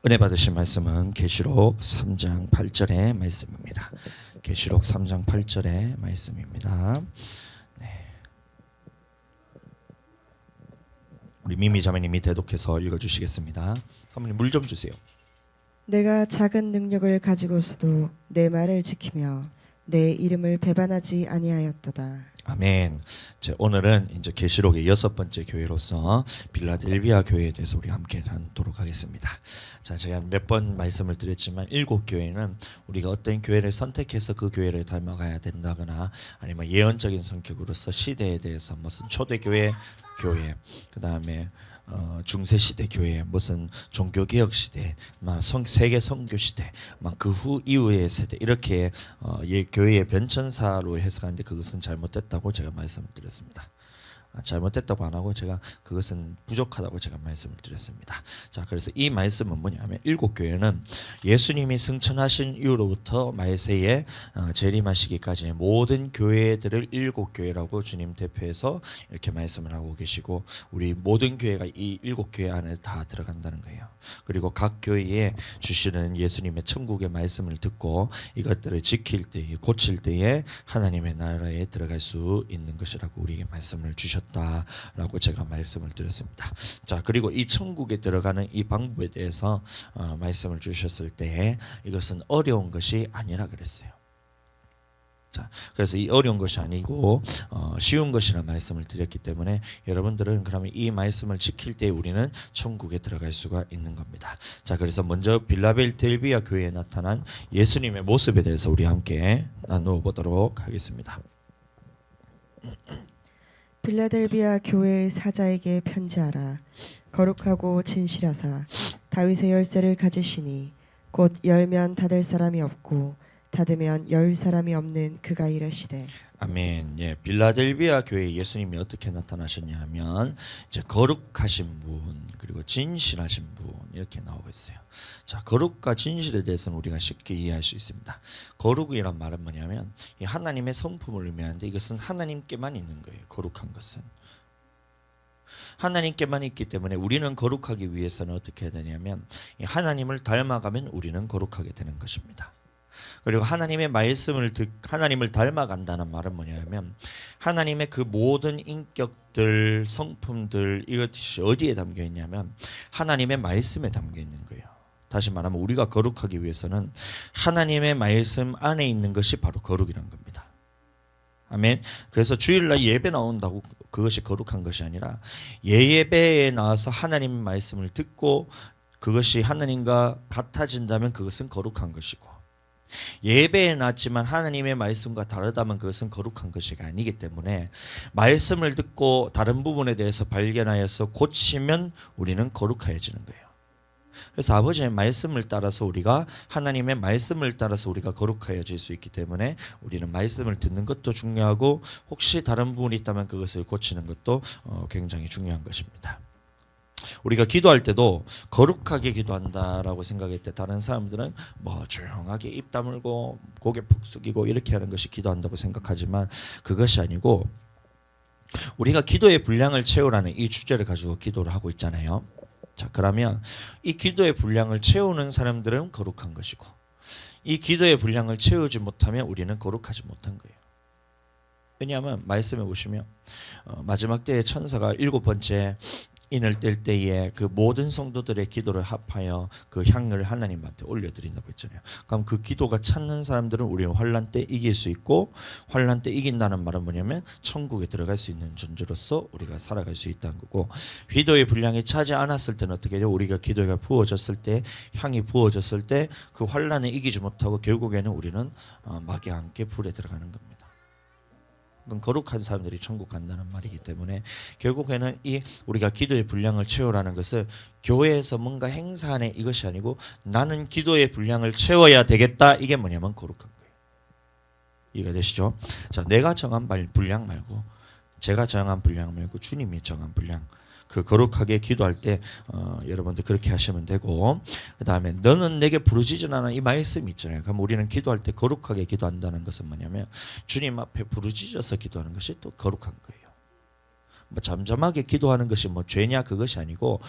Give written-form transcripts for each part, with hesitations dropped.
은혜 받으신 말씀은 계시록 3장 8절의 말씀입니다. 계시록 3장 8절의 말씀입니다. 네. 우리 미미 자매님이 대독해서 읽어주시겠습니다. 사모님 물 좀 주세요. 내가 작은 능력을 가지고서도 내 말을 지키며 내 이름을 배반하지 아니하였도다. 아멘. 오늘은 이제 계시록의 6번째 교회로서 빌라델비아 교회에 대해서 우리 함께 나누도록 하겠습니다. 자, 제가 몇 번 말씀을 드렸지만 7교회는 우리가 어떤 교회를 선택해서 그 교회를 닮아가야 된다거나 아니면 예언적인 성격으로서 시대에 대해서 무슨 초대교회 교회, 그 다음에 중세 시대 교회, 무슨 종교 개혁 시대, 세계 선교 시대, 그 후 이후의 세대 이렇게 교회의 변천사로 해석하는데 그것은 잘못됐다고 제가 말씀을 드렸습니다. 잘못됐다고 안 하고 제가 그것은 부족하다고 제가 말씀을 드렸습니다. 자, 그래서 이 말씀은 뭐냐면 7교회는 예수님이 승천하신 이후로부터 말세에 재림하시기까지의 모든 교회들을 7교회라고 주님 대표해서 이렇게 말씀을 하고 계시고 우리 모든 교회가 이 7교회 안에 다 들어간다는 거예요. 그리고 각 교회에 주시는 예수님의 천국의 말씀을 듣고 이것들을 지킬 때에 고칠 때에 하나님의 나라에 들어갈 수 있는 것이라고 우리에게 말씀을 주셨다라고 제가 말씀을 드렸습니다. 자, 그리고 이 천국에 들어가는 이 방법에 대해서 말씀을 주셨을 때 이것은 어려운 것이 아니라 그랬어요. 자, 그래서 이 어려운 것이 아니고 쉬운 것이라 말씀을 드렸기 때문에 여러분들은 그러면 이 말씀을 지킬 때 우리는 천국에 들어갈 수가 있는 겁니다. 자, 그래서 먼저 빌라델비아 교회에 나타난 예수님의 모습에 대해서 우리 함께 나누어 보도록 하겠습니다. 빌라델비아 교회의 사자에게 편지하라. 거룩하고 진실하사 다윗의 열쇠를 가지시니 곧 열면 닫을 사람이 없고 닫으면 열 사람이 없는 그가 이르시되. 아멘. 예, 빌라델비아 교회에 예수님이 어떻게 나타나셨냐 하면 이제 거룩하신 분 그리고 진실하신 분 이렇게 나오고 있어요. 자, 거룩과 진실에 대해서는 우리가 쉽게 이해할 수 있습니다. 거룩이란 말은 뭐냐면 이 하나님의 성품을 의미하는데 이것은 하나님께만 있는 거예요. 거룩한 것은 하나님께만 있기 때문에 우리는 거룩하기 위해서는 어떻게 해야 되냐면 하나님을 닮아가면 우리는 거룩하게 되는 것입니다. 그리고 하나님의 말씀을 하나님을 닮아간다는 말은 뭐냐면 하나님의 그 모든 인격들, 성품들 이것이 어디에 담겨 있냐면 하나님의 말씀에 담겨 있는 거예요. 다시 말하면 우리가 거룩하기 위해서는 하나님의 말씀 안에 있는 것이 바로 거룩이란 겁니다. 아멘. 그래서 주일날 예배 나온다고 그것이 거룩한 것이 아니라 예배에 나와서 하나님의 말씀을 듣고 그것이 하나님과 같아진다면 그것은 거룩한 것이고 예배에 났지만 하나님의 말씀과 다르다면 그것은 거룩한 것이 아니기 때문에 말씀을 듣고 다른 부분에 대해서 발견하여서 고치면 우리는 거룩해지는 거예요. 그래서 아버지의 말씀을 따라서 우리가 하나님의 말씀을 따라서 우리가 거룩해질 수 있기 때문에 우리는 말씀을 듣는 것도 중요하고 혹시 다른 부분이 있다면 그것을 고치는 것도 굉장히 중요한 것입니다. 우리가 기도할 때도 거룩하게 기도한다라고 생각할 때 다른 사람들은 뭐 조용하게 입 다물고 고개 푹 숙이고 이렇게 하는 것이 기도한다고 생각하지만 그것이 아니고 우리가 기도의 분량을 채우라는 이 주제를 가지고 기도를 하고 있잖아요. 자, 그러면 이 기도의 분량을 채우는 사람들은 거룩한 것이고 이 기도의 분량을 채우지 못하면 우리는 거룩하지 못한 거예요. 왜냐하면 말씀해 보시면 마지막 때에 천사가 7번째 인을 뗄 때에 그 모든 성도들의 기도를 합하여 그 향을 하나님한테 올려드린다고 했잖아요. 그럼 그 기도가 찾는 사람들은 우리는 환난 때 이길 수 있고 환난 때 이긴다는 말은 뭐냐면 천국에 들어갈 수 있는 존재로서 우리가 살아갈 수 있다는 거고 기도의 분량이 차지 않았을 때는 어떻게 해요? 우리가 기도가 부어졌을 때 향이 부어졌을 때 그 환난을 이기지 못하고 결국에는 우리는 마귀와 함께 불에 들어가는 겁니다. 그건 거룩한 사람들이 천국 간다는 말이기 때문에 결국에는 이 우리가 기도의 분량을 채우라는 것을 교회에서 뭔가 행사하는 이것이 아니고 나는 기도의 분량을 채워야 되겠다 이게 뭐냐면 거룩한 거예요. 이해가 되시죠? 자, 내가 정한 분량 말고 제가 정한 분량 말고 주님이 정한 분량 그 거룩하게 기도할 때 여러분들 그렇게 하시면 되고 그 다음에 너는 내게 부르짖으라는 이 말씀이 있잖아요. 그럼 우리는 기도할 때 거룩하게 기도한다는 것은 뭐냐면 주님 앞에 부르짖어서 기도하는 것이 또 거룩한 거예요. 뭐 잠잠하게 기도하는 것이 뭐 죄냐 그것이 아니고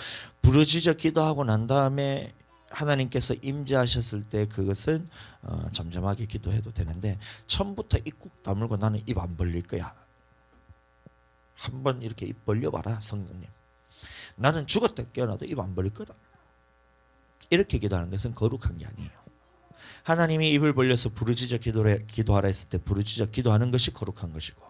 부르짖어 기도하고 난 다음에 하나님께서 임재하셨을 때 그것은 잠잠하게 기도해도 되는데 처음부터 입 꾹 다물고 나는 입 안 벌릴 거야. 한번 이렇게 입 벌려봐라 성령님. 나는 죽었다 깨어나도 입 안 벌릴 거다. 이렇게 기도하는 것은 거룩한 게 아니에요. 하나님이 입을 벌려서 부르짖어 기도하라 했을 때 부르짖어 기도하는 것이 거룩한 것이고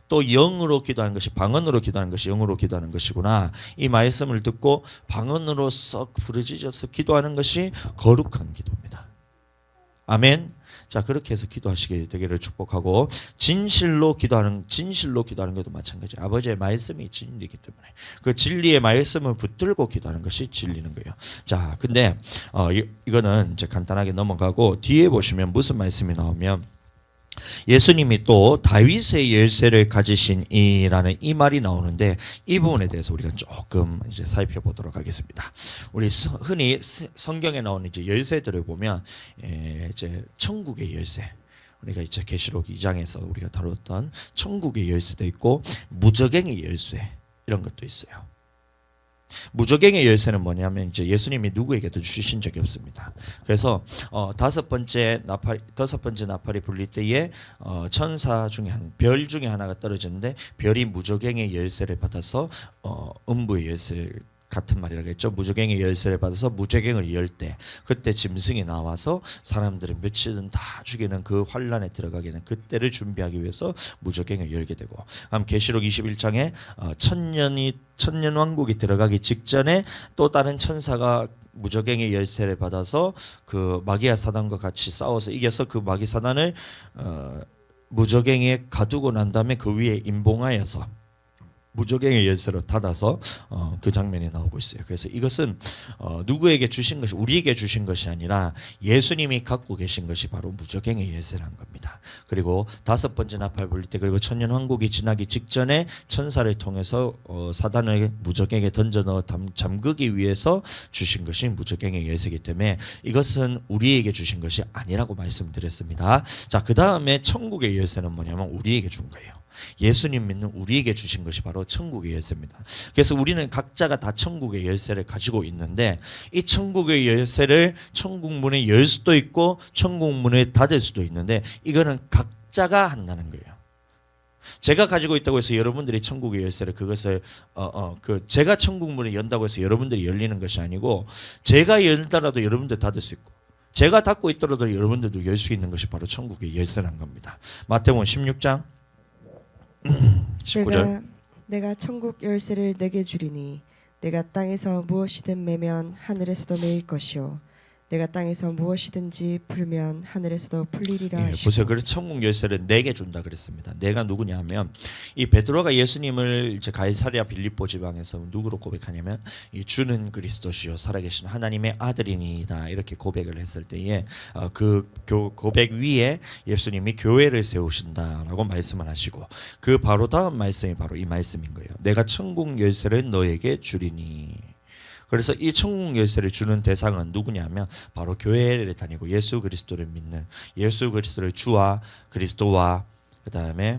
또 영으로 기도하는 것이 방언으로 기도하는 것이 영으로 기도하는 것이구나. 이 말씀을 듣고 방언으로 썩 부르짖어서 기도하는 것이 거룩한 기도입니다. 아멘. 자, 그렇게 해서 기도하시게 되기를 축복하고 진실로 기도하는 것도 마찬가지예요. 아버지의 말씀이 진리이기 때문에 그 진리의 말씀을 붙들고 기도하는 것이 진리는 거예요. 자, 근데 이거는 이제 간단하게 넘어가고 뒤에 보시면 무슨 말씀이 나오면 예수님이 또 다윗의 열쇠를 가지신 이라는 이 말이 나오는데 이 부분에 대해서 우리가 조금 이제 살펴보도록 하겠습니다. 우리 흔히 성경에 나오는 이제 열쇠들을 보면 이제 천국의 열쇠, 우리가 이제 계시록 2장에서 우리가 다뤘던 천국의 열쇠도 있고 무저갱의 열쇠 이런 것도 있어요. 무저갱의 열쇠는 뭐냐면 이제 예수님이 누구에게도 주신 적이 없습니다. 그래서 다섯 번째 나팔이 불릴 때에 천사 중에 별 중에 하나가 떨어졌는데 별이 무저갱의 열쇠를 받아서 음부의 열쇠를 같은 말이라겠죠. 무저갱의 열쇠를 받아서 무저갱을 열 때 그때 짐승이 나와서 사람들을 며칠은 다 죽이는 그 환란에 들어가게 되는 그때를 준비하기 위해서 무저갱을 열게 되고 계시록 21장에 천년 왕국이 들어가기 직전에 또 다른 천사가 무저갱의 열쇠를 받아서 그 마귀와 사단과 같이 싸워서 이겨서 그 마귀 사단을 무저갱에 가두고 난 다음에 그 위에 임봉하여서 무저갱의 열쇠로 닫아서 그 장면이 나오고 있어요. 그래서 이것은 누구에게 주신 것이 우리에게 주신 것이 아니라 예수님이 갖고 계신 것이 바로 무저갱의 열쇠라는 겁니다. 그리고 다섯 번째 나팔 불릴 때 그리고 천년 왕국이 지나기 직전에 천사를 통해서 사단을 무저갱에 던져 넣어 잠그기 위해서 주신 것이 무저갱의 열쇠이기 때문에 이것은 우리에게 주신 것이 아니라고 말씀드렸습니다. 자, 그 다음에 천국의 열쇠는 뭐냐면 우리에게 준 거예요. 예수님 믿는 우리에게 주신 것이 바로 천국의 열쇠입니다. 그래서 우리는 각자가 다 천국의 열쇠를 가지고 있는데 이 천국의 열쇠를 천국 문에 열 수도 있고 천국 문을 닫을 수도 있는데 이거는 각자가 한다는 거예요. 제가 가지고 있다고 해서 여러분들이 천국의 열쇠를 그것을 제가 천국 문을 연다고 해서 여러분들이 열리는 것이 아니고 제가 열더라도 여러분들 닫을 수 있고 제가 닫고 있더라도 여러분들도 열 수 있는 것이 바로 천국의 열쇠라는 겁니다. 마태복음 16장 19절 내가 천국 열쇠를 내게 주리니 내가 땅에서 무엇이든 매면 하늘에서도 매일 것이요 내가 땅에서 무엇이든지 풀면 하늘에서도 풀리리라 하시고. 보세요. 그래서 천국 열쇠를 내게 준다 그랬습니다. 내가 누구냐면 이 베드로가 예수님을 이제 가이사랴 빌립보 지방에서 누구로 고백하냐면 이 주는 그리스도시요 살아계신 하나님의 아들이니이다 이렇게 고백을 했을 때에 그 고백 위에 예수님이 교회를 세우신다라고 말씀을 하시고 그 바로 다음 말씀이 바로 이 말씀인 거예요. 내가 천국 열쇠를 너에게 주리니. 그래서 이 천국 열쇠를 주는 대상은 누구냐면 바로 교회를 다니고 예수 그리스도를 믿는 예수 그리스도를 주와 그리스도와 그 다음에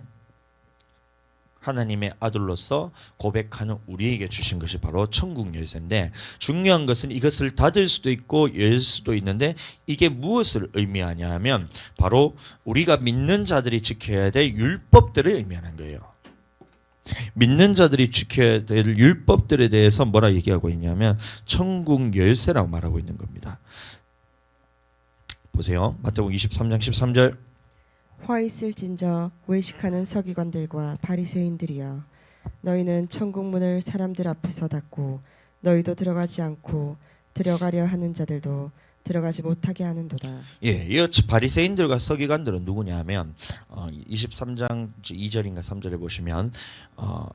하나님의 아들로서 고백하는 우리에게 주신 것이 바로 천국 열쇠인데 중요한 것은 이것을 닫을 수도 있고 열 수도 있는데 이게 무엇을 의미하냐 하면 바로 우리가 믿는 자들이 지켜야 될 율법들을 의미하는 거예요. 믿는 자들이 지켜야 될 율법들에 대해서 뭐라 얘기하고 있냐면 천국 열쇠라고 말하고 있는 겁니다. 보세요. 마태복음 23장 13절 화 있을진저 외식하는 서기관들과 바리새인들이여 너희는 천국 문을 사람들 앞에서 닫고 너희도 들어가지 않고 들어가려 하는 자들도 들어가지 못하게 하는도다. 예, 이 바리새인들과 서기관들은 누구냐면 23장 2절인가 3절에 보시면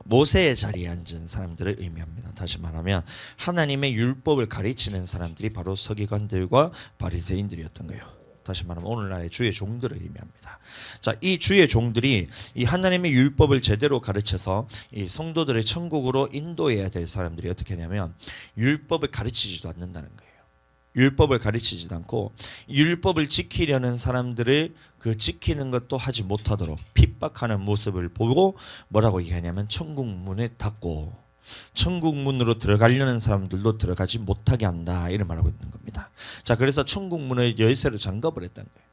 모세의 자리에 앉은 사람들을 의미합니다. 다시 말하면 하나님의 율법을 가르치는 사람들이 바로 서기관들과 바리새인들이었던 거예요. 다시 말하면 오늘날의 주의 종들을 의미합니다. 자, 이 주의 종들이 이 하나님의 율법을 제대로 가르쳐서 이 성도들을 천국으로 인도해야 될 사람들이 어떻게 하냐면 율법을 가르치지도 않는다는 거예요. 율법을 가르치지도 않고 율법을 지키려는 사람들을 그 지키는 것도 하지 못하도록 핍박하는 모습을 보고 뭐라고 얘기하냐면 천국 문을 닫고 천국 문으로 들어가려는 사람들도 들어가지 못하게 한다 이런 말하고 있는 겁니다. 자, 그래서 천국 문의 열쇠를 잠궈 버렸다는 거예요.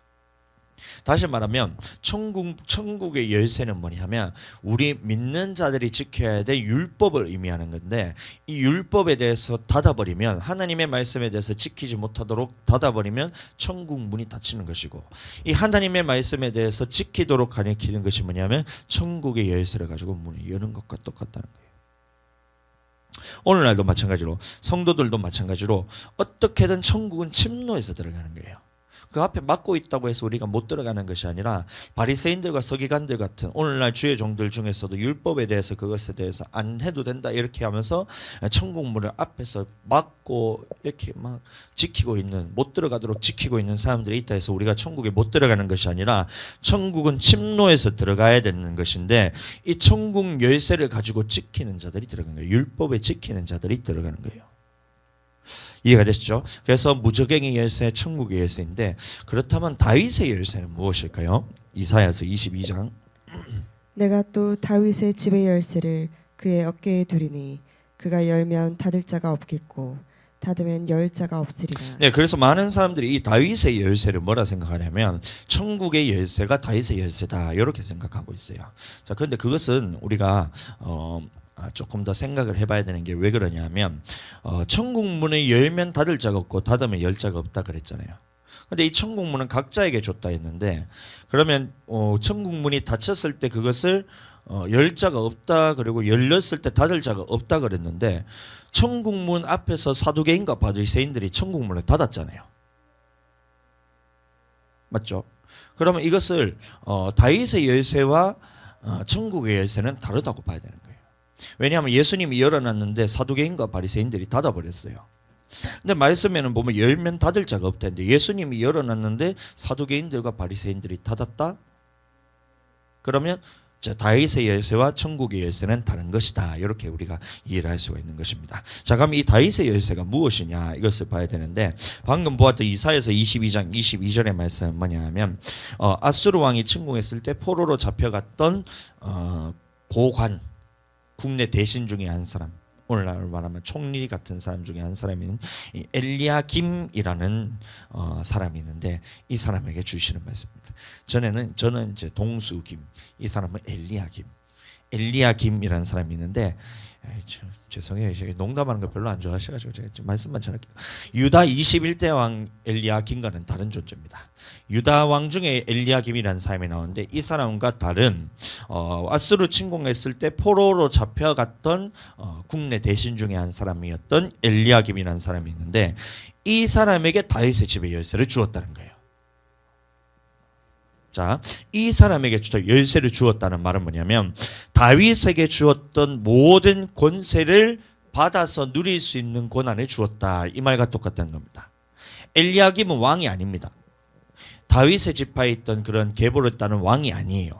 다시 말하면 천국의 열쇠는 뭐냐면 우리 믿는 자들이 지켜야 될 율법을 의미하는 건데, 이 율법에 대해서 닫아버리면, 하나님의 말씀에 대해서 지키지 못하도록 닫아버리면 천국 문이 닫히는 것이고, 이 하나님의 말씀에 대해서 지키도록 가리키는 것이 뭐냐면 천국의 열쇠를 가지고 문을 여는 것과 똑같다는 거예요. 오늘날도 마찬가지로, 성도들도 마찬가지로 어떻게든 천국은 침노해서 들어가는 거예요. 그 앞에 막고 있다고 해서 우리가 못 들어가는 것이 아니라, 바리새인들과 서기관들 같은 오늘날 주의 종들 중에서도 율법에 대해서, 그것에 대해서 안 해도 된다 이렇게 하면서 천국 문을 앞에서 막고 이렇게 막 지키고 있는, 못 들어가도록 지키고 있는 사람들이 있다 해서 우리가 천국에 못 들어가는 것이 아니라, 천국은 침노해서 들어가야 되는 것인데, 이 천국 열쇠를 가지고 지키는 자들이 들어가는 거예요. 율법에 지키는 자들이 들어가는 거예요. 이해가 되시죠? 그래서 무저갱의 열쇠, 천국의 열쇠인데, 그렇다면 다윗의 열쇠는 무엇일까요? 이사야서 22장. 내가 또 다윗의 집의 열쇠를 그의 어깨에 두리니 그가 열면 닫을 자가 없겠고 닫으면 열 자가 없으리라. 네, 그래서 많은 사람들이 이 다윗의 열쇠를 뭐라 생각하냐면 천국의 열쇠가 다윗의 열쇠다 이렇게 생각하고 있어요. 자, 그런데 그것은 우리가 조금 더 생각을 해봐야 되는 게 왜 그러냐면, 천국 문을 열면 닫을 자가 없고 닫으면 열 자가 없다 그랬잖아요. 근데 이 천국 문은 각자에게 줬다 했는데, 그러면 천국 문이 닫혔을 때 그것을 열 자가 없다, 그리고 열렸을 때 닫을 자가 없다 그랬는데, 천국 문 앞에서 사두개인과 바리새인들이 천국 문을 닫았잖아요. 맞죠? 그러면 이것을 다윗의 열쇠와 천국의 열쇠는 다르다고 봐야 되는 거예요. 왜냐하면 예수님이 열어놨는데 사두개인과 바리새인들이 닫아버렸어요. 근데 말씀에는 보면 열면 닫을 자가 없다는데, 예수님이 열어놨는데 사두개인들과 바리새인들이 닫았다? 그러면 다윗의 열쇠와 천국의 열쇠는 다른 것이다, 이렇게 우리가 이해를 할 수가 있는 것입니다. 자, 그럼 이 다윗의 열쇠가 무엇이냐 이것을 봐야 되는데, 방금 보았던 이사야서 22장 22절의 말씀은 뭐냐면, 아수르 왕이 침공했을 때 포로로 잡혀갔던 고관, 국내 대신 중에 한 사람, 오늘날 말하면 총리 같은 사람 중에 한 사람인 엘리야김이라는 사람이 있는데, 이 사람에게 주시는 말씀입니다. 저는 이제 동수김, 이 사람은 엘리야김이라는 사람이 있는데, 죄송해요, 농담하는 거 별로 안 좋아하셔가지고 제가 말씀만 전할게요. 유다 21대 왕 엘리야김과는 다른 존재입니다. 유다 왕 중에 엘리야김이라는 사람이 나오는데, 이 사람과 다른 아수르 침공했을 때 포로로 잡혀갔던 국내 대신 중에 한 사람이었던 엘리야김이라는 사람이 있는데, 이 사람에게 다윗의 집의 열쇠를 주었다는 거예요. 자, 이 사람에게 열쇠를 주었다는 말은 뭐냐면, 다윗에게 주었던 모든 권세를 받아서 누릴 수 있는 권한을 주었다, 이 말과 똑같다는 겁니다. 엘리야김은 왕이 아닙니다. 다윗의 지파에 있던 그런 계보를 따는 왕이 아니에요.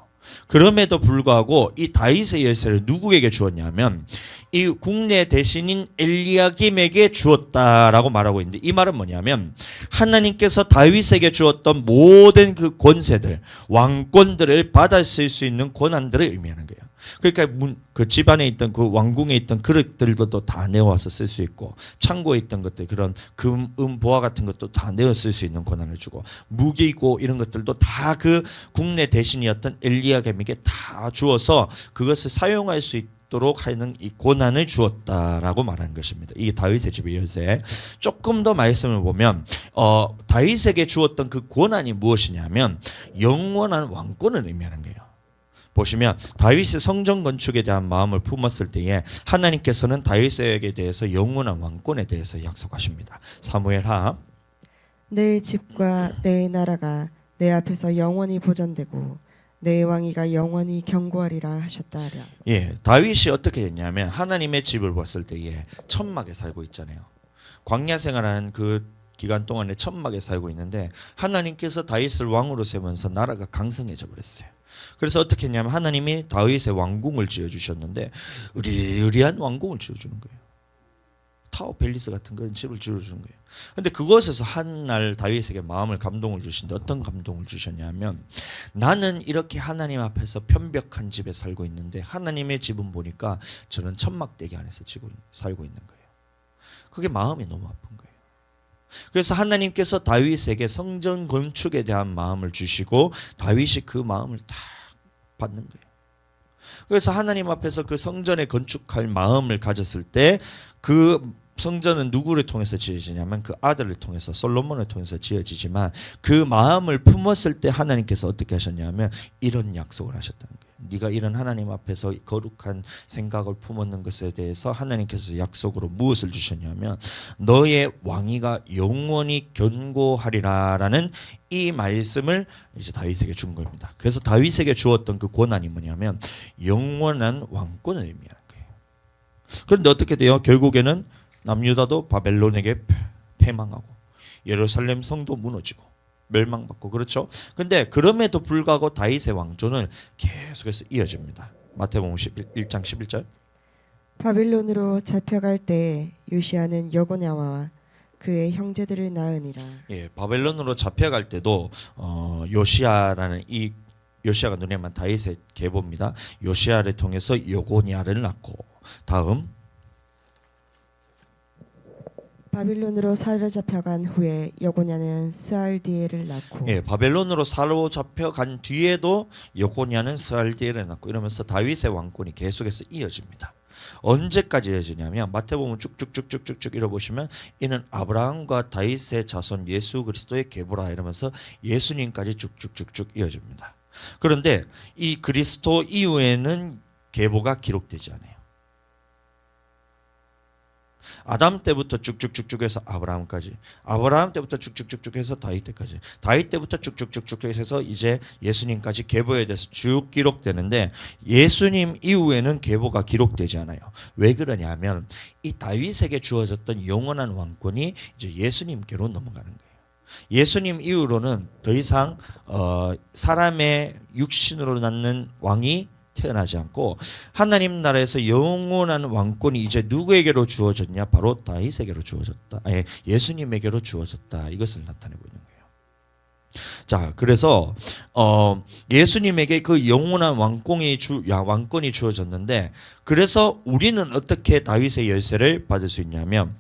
그럼에도 불구하고 이 다윗의 열쇠를 누구에게 주었냐면, 이 국내 대신인 엘리야김에게 주었다라고 말하고 있는데, 이 말은 뭐냐면, 하나님께서 다윗에게 주었던 모든 그 권세들, 왕권들을 받았을 수 있는 권한들을 의미하는 거예요. 그러니까 그 집안에 있던 그 왕궁에 있던 그릇들도 또 다 내어와서 쓸 수 있고, 창고에 있던 것들, 그런 금, 보화 같은 것도 다 내어 쓸 수 있는 권한을 주고, 무기고 이런 것들도 다 그 국내 대신이었던 엘리야김에게 다 주어서 그것을 사용할 수 있도록 하는 이 권한을 주었다라고 말하는 것입니다. 이게 다윗의 집의 열쇠. 조금 더 말씀을 보면 다윗에게 주었던 그 권한이 무엇이냐면 영원한 왕권을 의미하는 거예요. 보시면 다윗의 성전 건축에 대한 마음을 품었을 때에 하나님께서는 다윗에게 대해서 영원한 왕권에 대해서 약속하십니다. 사무엘하 내 집과 내 나라가 내 앞에서 영원히 보존되고 내 왕위가 영원히 경고하리라 하셨다 하랴. 예, 다윗이 어떻게 됐냐면 하나님의 집을 봤을 때에 천막에 살고 있잖아요. 광야 생활하는 그 기간 동안에 천막에 살고 있는데 하나님께서 다윗을 왕으로 세우면서 나라가 강성해져 버렸어요. 그래서 어떻게 했냐면 하나님이 다윗의 왕궁을 지어주셨는데 의리의리한 왕궁을 지어주는 거예요. 타워 팰리스 같은 그런 집을 지어준 거예요. 근데 그곳에서 한 날 다윗에게 감동을 주신데 어떤 감동을 주셨냐면 나는 이렇게 하나님 앞에서 편벽한 집에 살고 있는데 하나님의 집은 보니까 저는 천막대기 안에서 지금 살고 있는 거예요. 그게 마음이 너무 아픈 거예요. 그래서 하나님께서 다윗에게 성전 건축에 대한 마음을 주시고 다윗이 그 마음을 딱 받는 거예요. 그래서 하나님 앞에서 그 성전에 건축할 마음을 가졌을 때 그 성전은 누구를 통해서 지어지냐면 그 아들을 통해서 솔로몬을 통해서 지어지지만 그 마음을 품었을 때 하나님께서 어떻게 하셨냐면 이런 약속을 하셨다는 거예요. 네가 이런 하나님 앞에서 거룩한 생각을 품었는 것에 대해서 하나님께서 약속으로 무엇을 주셨냐면 너의 왕위가 영원히 견고하리라라는 이 말씀을 이제 다윗에게 준 겁니다. 그래서 다윗에게 주었던 그 권한이 뭐냐면 영원한 왕권을 의미하는 거예요. 그런데 어떻게 돼요? 결국에는 남유다도 바벨론에게 패망하고 예루살렘 성도 무너지고 멸망받고 그렇죠. 근데 그럼에도 불구하고 다윗의 왕조는 계속해서 이어집니다. 마태복음 1장 11절. 바빌론으로 잡혀갈 때 요시아는 여고냐와 그의 형제들을 낳으니라. 예, 바벨론으로 잡혀갈 때도 요시아라는 이 요시아가 누구냐면 다윗의 계보입니다. 요시아를 통해서 여고냐를 낳고 다음 바빌론으로 사로잡혀간 후에 여고냐는 스알디엘을 낳고. 예, 바벨론으로 사로잡혀간 뒤에도 여고냐는 스알디엘을 낳고 이러면서 다윗의 왕권이 계속해서 이어집니다. 언제까지 이어지냐면 마태복음 쭉쭉쭉쭉쭉 읽어보시면 이는 아브라함과 다윗의 자손 예수 그리스도의 계보라 이러면서 예수님까지 쭉쭉쭉쭉 이어집니다. 그런데 이 그리스도 이후에는 계보가 기록되지 않아요. 아담 때부터 쭉쭉쭉쭉 해서 아브라함까지, 아브라함 때부터 쭉쭉쭉쭉 해서 다윗 때까지, 다윗 때부터 쭉쭉쭉쭉 해서 이제 예수님까지 계보에 대해서 쭉 기록되는데 예수님 이후에는 계보가 기록되지 않아요. 왜 그러냐면 이 다윗에게 주어졌던 영원한 왕권이 이제 예수님께로 넘어가는 거예요. 예수님 이후로는 더 이상 사람의 육신으로 낳는 왕이 태어나지 않고 하나님 나라에서 영원한 왕권이 이제 누구에게로 주어졌냐? 바로 다윗에게로 주어졌다. 예수님에게로 주어졌다. 이것을 나타내고 있는 거예요. 자, 그래서 예수님에게 그 영원한 왕권이 주어졌는데 그래서 우리는 어떻게 다윗의 열쇠를 받을 수 있냐면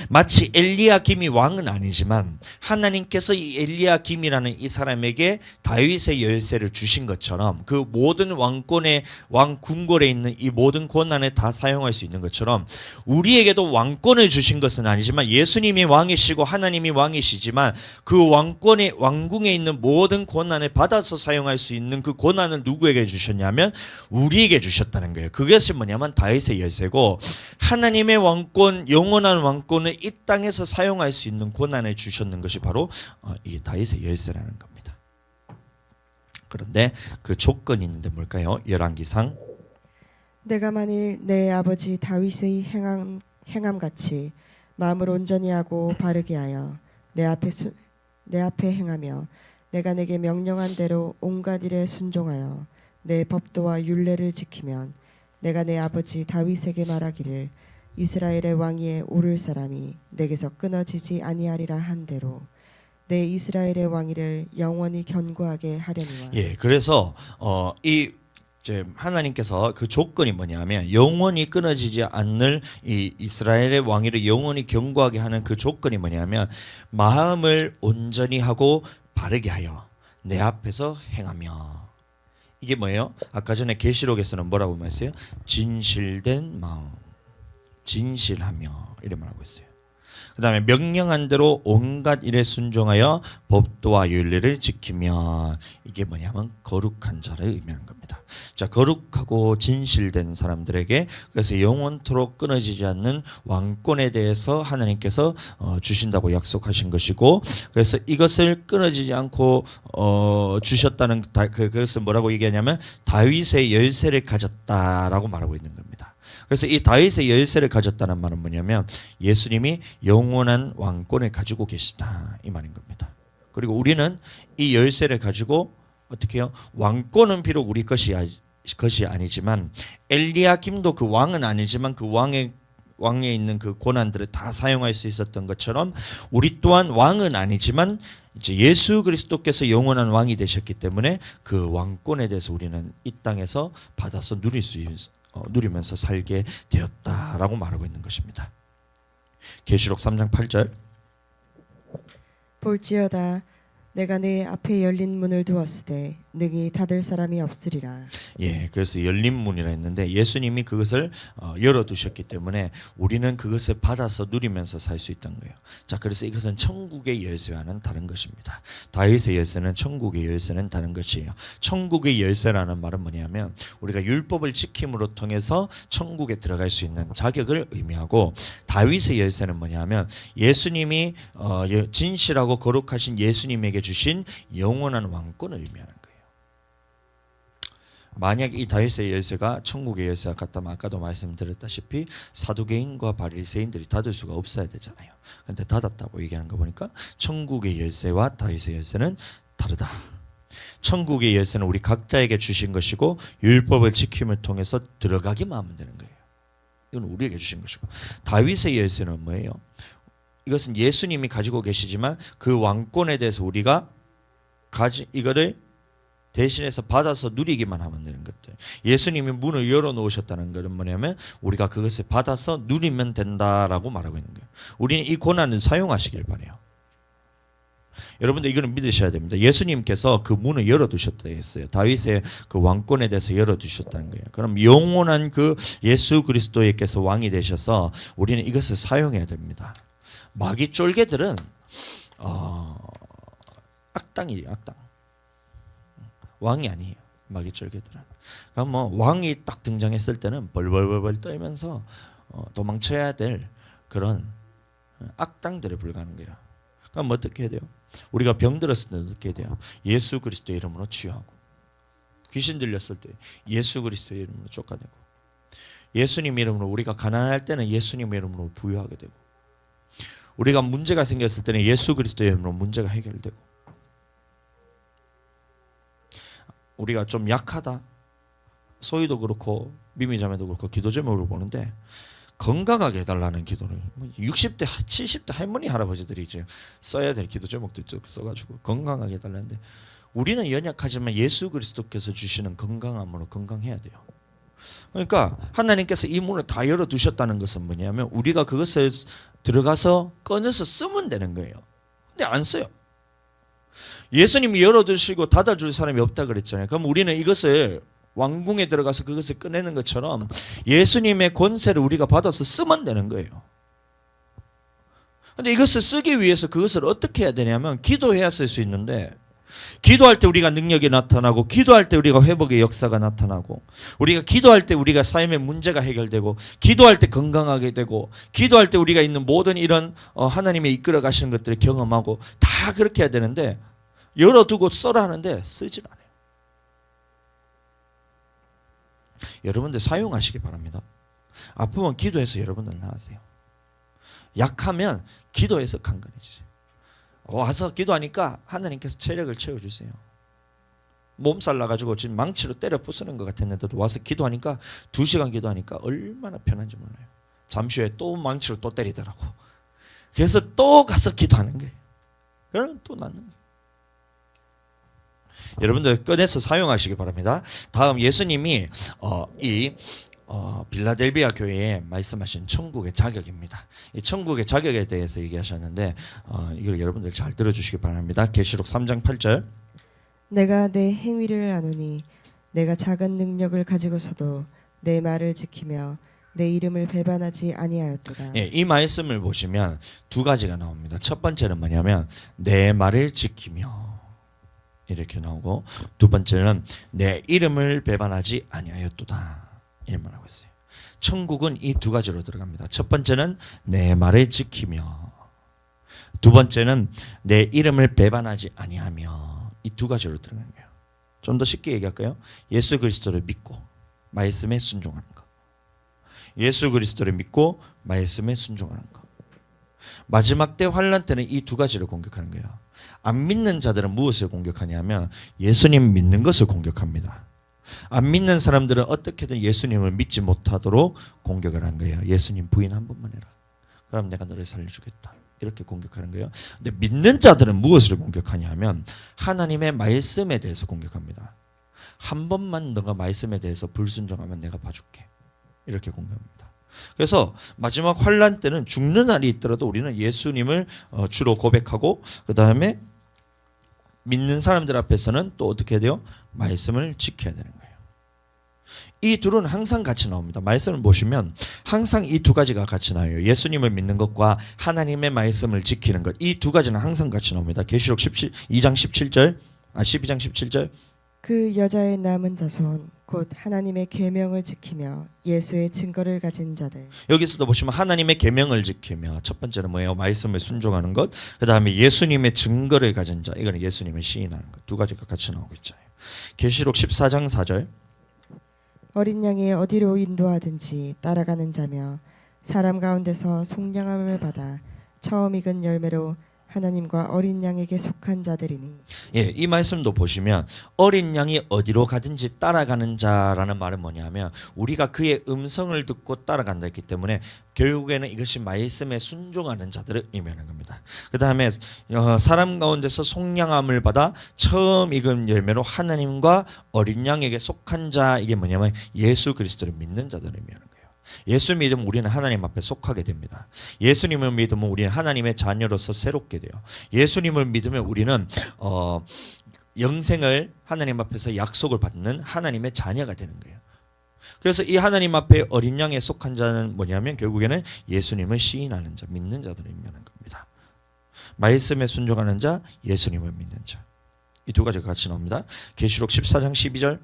마치 엘리야김이 왕은 아니지만 하나님께서 이 엘리야김이라는 이 사람에게 다윗의 열쇠를 주신 것처럼 그 모든 왕권의 왕 궁궐에 있는 이 모든 권한을 다 사용할 수 있는 것처럼 우리에게도 왕권을 주신 것은 아니지만 예수님이 왕이시고 하나님이 왕이시지만 그 왕권의 왕궁에 있는 모든 권한을 받아서 사용할 수 있는 그 권한을 누구에게 주셨냐면 우리에게 주셨다는 거예요. 그것이 뭐냐면 다윗의 열쇠고 하나님의 왕권 영원한 왕권을 이 땅에서 사용할 수 있는 권한을 주셨는 것이 바로 이 다윗의 열쇠라는 겁니다. 그런데 그 조건이 있는데 뭘까요? 열왕기상 내가 만일 내 아버지 다윗의 행함같이 마음을 온전히 하고 바르게 하여 내 앞에 행하며 내가 내게 명령한 대로 온갖 일에 순종하여 내 법도와 율례를 지키면 내가 내 아버지 다윗에게 말하기를 이스라엘의 왕위에 오를 사람이 내게서 끊어지지 아니하리라 한 대로 내 이스라엘의 왕위를 영원히 견고하게 하려니와. 예, 그래서 이 이제 하나님께서 그 조건이 뭐냐면 영원히 끊어지지 않을 이 이스라엘의 왕위를 영원히 견고하게 하는 그 조건이 뭐냐면 마음을 온전히 하고 바르게 하여 내 앞에서 행하며. 이게 뭐예요? 아까 전에 계시록에서는 뭐라고 말했어요? 진실된 마음, 진실하며 이런 말하고 있어요. 그 다음에 명령한 대로 온갖 일에 순종하여 법도와 윤리를 지키며. 이게 뭐냐면 거룩한 자를 의미하는 겁니다. 자, 거룩하고 진실된 사람들에게 그래서 영원토록 끊어지지 않는 왕권에 대해서 하나님께서 주신다고 약속하신 것이고 그래서 이것을 끊어지지 않고 주셨다는 그것을 뭐라고 얘기하냐면 다윗의 열쇠를 가졌다라고 말하고 있는 겁니다. 그래서 이 다윗의 열쇠를 가졌다는 말은 뭐냐면 예수님이 영원한 왕권을 가지고 계시다 이 말인 겁니다. 그리고 우리는 이 열쇠를 가지고 어떻게 해요? 왕권은 비록 우리 것이 아니지만 엘리야김도 그 왕은 아니지만 그 왕의 왕에 있는 그 고난들을 다 사용할 수 있었던 것처럼 우리 또한 왕은 아니지만 이제 예수 그리스도께서 영원한 왕이 되셨기 때문에 그 왕권에 대해서 우리는 이 땅에서 받아서 누리면서 살게 되었다라고 말하고 있는 것입니다. 계시록 3장 8절. 볼지어다 내가 내 앞에 열린 문을 두었으되 능히 닫을 사람이 없으리라. 예, 그래서 열린 문이라 했는데 예수님이 그것을 열어두셨기 때문에 우리는 그것을 받아서 누리면서 살 수 있던 거예요. 자, 그래서 이것은 천국의 열쇠와는 다른 것입니다. 다윗의 열쇠는 천국의 열쇠는 다른 것이에요. 천국의 열쇠라는 말은 뭐냐면 우리가 율법을 지킴으로 통해서 천국에 들어갈 수 있는 자격을 의미하고, 다윗의 열쇠는 뭐냐면 예수님이 진실하고 거룩하신 예수님에게 주신 영원한 왕권을 의미하는 거예요. 만약 이 다윗의 열쇠가 천국의 열쇠와 같다면 아까도 말씀드렸다시피 사두개인과 바리새인들이 닫을 수가 없어야 되잖아요. 그런데 닫았다고 얘기하는 거 보니까 천국의 열쇠와 다윗의 열쇠는 다르다. 천국의 열쇠는 우리 각자에게 주신 것이고 율법을 지킴을 통해서 들어가기만 하면 되는 거예요. 이건 우리에게 주신 것이고, 다윗의 열쇠는 뭐예요? 이것은 예수님이 가지고 계시지만 그 왕권에 대해서 우리가 이거를 대신해서 받아서 누리기만 하면 되는 것들. 예수님이 문을 열어놓으셨다는 것은 뭐냐면 우리가 그것을 받아서 누리면 된다라고 말하고 있는 거예요. 우리는 이 고난을 사용하시길 바라요. 여러분들 이거는 믿으셔야 됩니다. 예수님께서 그 문을 열어두셨다 했어요. 다윗의 그 왕권에 대해서 열어두셨다는 거예요. 그럼 영원한 그 예수 그리스도께서 왕이 되셔서 우리는 이것을 사용해야 됩니다. 마귀 쫄개들은 악당이에요. 악당. 왕이 아니에요. 마귀 쫄개들은. 그럼 뭐 왕이 딱 등장했을 때는 벌벌벌 떨면서 도망쳐야 될 그런 악당들에 불과한 거예요. 그럼 어떻게 해야 돼요? 우리가 병들었을 때 어떻게 해야 돼요? 예수 그리스도의 이름으로 치유하고, 귀신 들렸을 때 예수 그리스도의 이름으로 쫓아내고, 예수님 이름으로 우리가 가난할 때는 예수님 이름으로 부유하게 되고, 우리가 문제가 생겼을 때는 예수 그리스도의 이름으로 문제가 해결되고, 우리가 좀 약하다, 소희도 그렇고 미미자매도 그렇고 기도 제목으로 보는데 건강하게 해달라는 기도를 60대 70대 할머니 할아버지들이 이제 써야 될 기도 제목도 쭉 써가지고 건강하게 해달라는데, 우리는 연약하지만 예수 그리스도께서 주시는 건강함으로 건강해야 돼요. 그러니까 하나님께서 이 문을 다 열어두셨다는 것은 뭐냐면 우리가 그것을 들어가서 꺼내서 쓰면 되는 거예요. 근데 안 써요. 예수님이 열어두시고 닫아줄 사람이 없다 그랬잖아요. 그럼 우리는 이것을 왕궁에 들어가서 그것을 꺼내는 것처럼 예수님의 권세를 우리가 받아서 쓰면 되는 거예요. 그런데 이것을 쓰기 위해서 그것을 어떻게 해야 되냐면 기도해야 쓸 수 있는데, 기도할 때 우리가 능력이 나타나고, 기도할 때 우리가 회복의 역사가 나타나고, 우리가 기도할 때 우리가 삶의 문제가 해결되고, 기도할 때 건강하게 되고, 기도할 때 우리가 있는 모든 이런 하나님의 이끌어 가시는 것들을 경험하고, 다 그렇게 해야 되는데 열어두고 써라 하는데 쓰질 않아요. 여러분들 사용하시기 바랍니다. 아프면 기도해서 여러분들 나으세요. 약하면 기도해서 강건해지세요. 와서 기도하니까 하나님께서 체력을 채워주세요. 몸살 나가지고 지금 망치로 때려 부수는 것 같았는데도 와서 기도하니까 2시간 기도하니까 얼마나 편한지 몰라요. 잠시 후에 또 망치로 또 때리더라고. 그래서 또 가서 기도하는 거예요. 그러면 또 낫는 거예요. 여러분들 꺼내서 사용하시기 바랍니다. 다음 예수님이 빌라델비아 교회에 말씀하신 천국의 자격입니다. 이 천국의 자격에 대해서 얘기하셨는데 이걸 여러분들 잘 들어주시기 바랍니다. 계시록 3장 8절. 내가 내 행위를 아노니 내가 작은 능력을 가지고서도 내 말을 지키며 내 이름을 배반하지 아니하였도다. 예, 이 말씀을 보시면 두 가지가 나옵니다. 첫 번째는 뭐냐면 내 말을 지키며 이렇게 나오고, 두 번째는 내 이름을 배반하지 아니하였도다 이런 말 하고 있어요. 천국은 이 두 가지로 들어갑니다. 첫 번째는 내 말을 지키며, 두 번째는 내 이름을 배반하지 아니하며, 이 두 가지로 들어가는 거예요. 좀 더 쉽게 얘기할까요? 예수 그리스도를 믿고 말씀에 순종하는 것, 예수 그리스도를 믿고 말씀에 순종하는 것. 마지막 때 환난 때는 이 두 가지를 공격하는 거예요. 안 믿는 자들은 무엇을 공격하냐면 예수님 믿는 것을 공격합니다. 안 믿는 사람들은 어떻게든 예수님을 믿지 못하도록 공격을 한 거예요. 예수님 부인 한 번만 해라. 그럼 내가 너를 살려주겠다. 이렇게 공격하는 거예요. 근데 믿는 자들은 무엇을 공격하냐 하면 하나님의 말씀에 대해서 공격합니다. 한 번만 너가 말씀에 대해서 불순종하면 내가 봐줄게. 이렇게 공격합니다. 그래서 마지막 환란 때는 죽는 날이 있더라도 우리는 예수님을 주로 고백하고 그 다음에 믿는 사람들 앞에서는 또 어떻게 해야 돼요? 말씀을 지켜야 되는 거예요. 이 둘은 항상 같이 나옵니다. 말씀을 보시면 항상 이 두 가지가 같이 나와요. 예수님을 믿는 것과 하나님의 말씀을 지키는 것. 이 두 가지는 항상 같이 나옵니다. 계시록 12장 17절. 그 여자의 남은 자손 곧 하나님의 계명을 지키며 예수의 증거를 가진 자들. 여기서도 보시면 하나님의 계명을 지키며 첫 번째는 뭐예요? 말씀을 순종하는 것. 그 다음에 예수님의 증거를 가진 자. 이거는 예수님을 시인하는 것. 두 가지가 같이 나오고 있잖아요. 계시록 14장 4절. 어린 양이 어디로 인도하든지 따라가는 자며 사람 가운데서 속량함을 받아 처음 익은 열매로 하나님과 어린 양에게 속한 자들이니. 예, 이 말씀도 보시면 어린 양이 어디로 가든지 따라가는 자라는 말은 뭐냐면 우리가 그의 음성을 듣고 따라간다 했기 때문에 결국에는 이것이 말씀에 순종하는 자들을 의미하는 겁니다. 그 다음에 사람 가운데서 속량함을 받아 처음 익은 열매로 하나님과 어린 양에게 속한 자. 이게 뭐냐면 예수 그리스도를 믿는 자들을 의미하는 거예요. 예수 믿으면 우리는 하나님 앞에 속하게 됩니다. 예수님을 믿으면 우리는 하나님의 자녀로서 새롭게 돼요. 예수님을 믿으면 우리는 영생을 하나님 앞에서 약속을 받는 하나님의 자녀가 되는 거예요. 그래서 이 하나님 앞에 어린 양에 속한 자는 뭐냐면 결국에는 예수님을 시인하는 자, 믿는 자들을 의미하는 겁니다. 말씀에 순종하는 자, 예수님을 믿는 자. 이 두 가지가 같이 나옵니다. 계시록 14장 12절.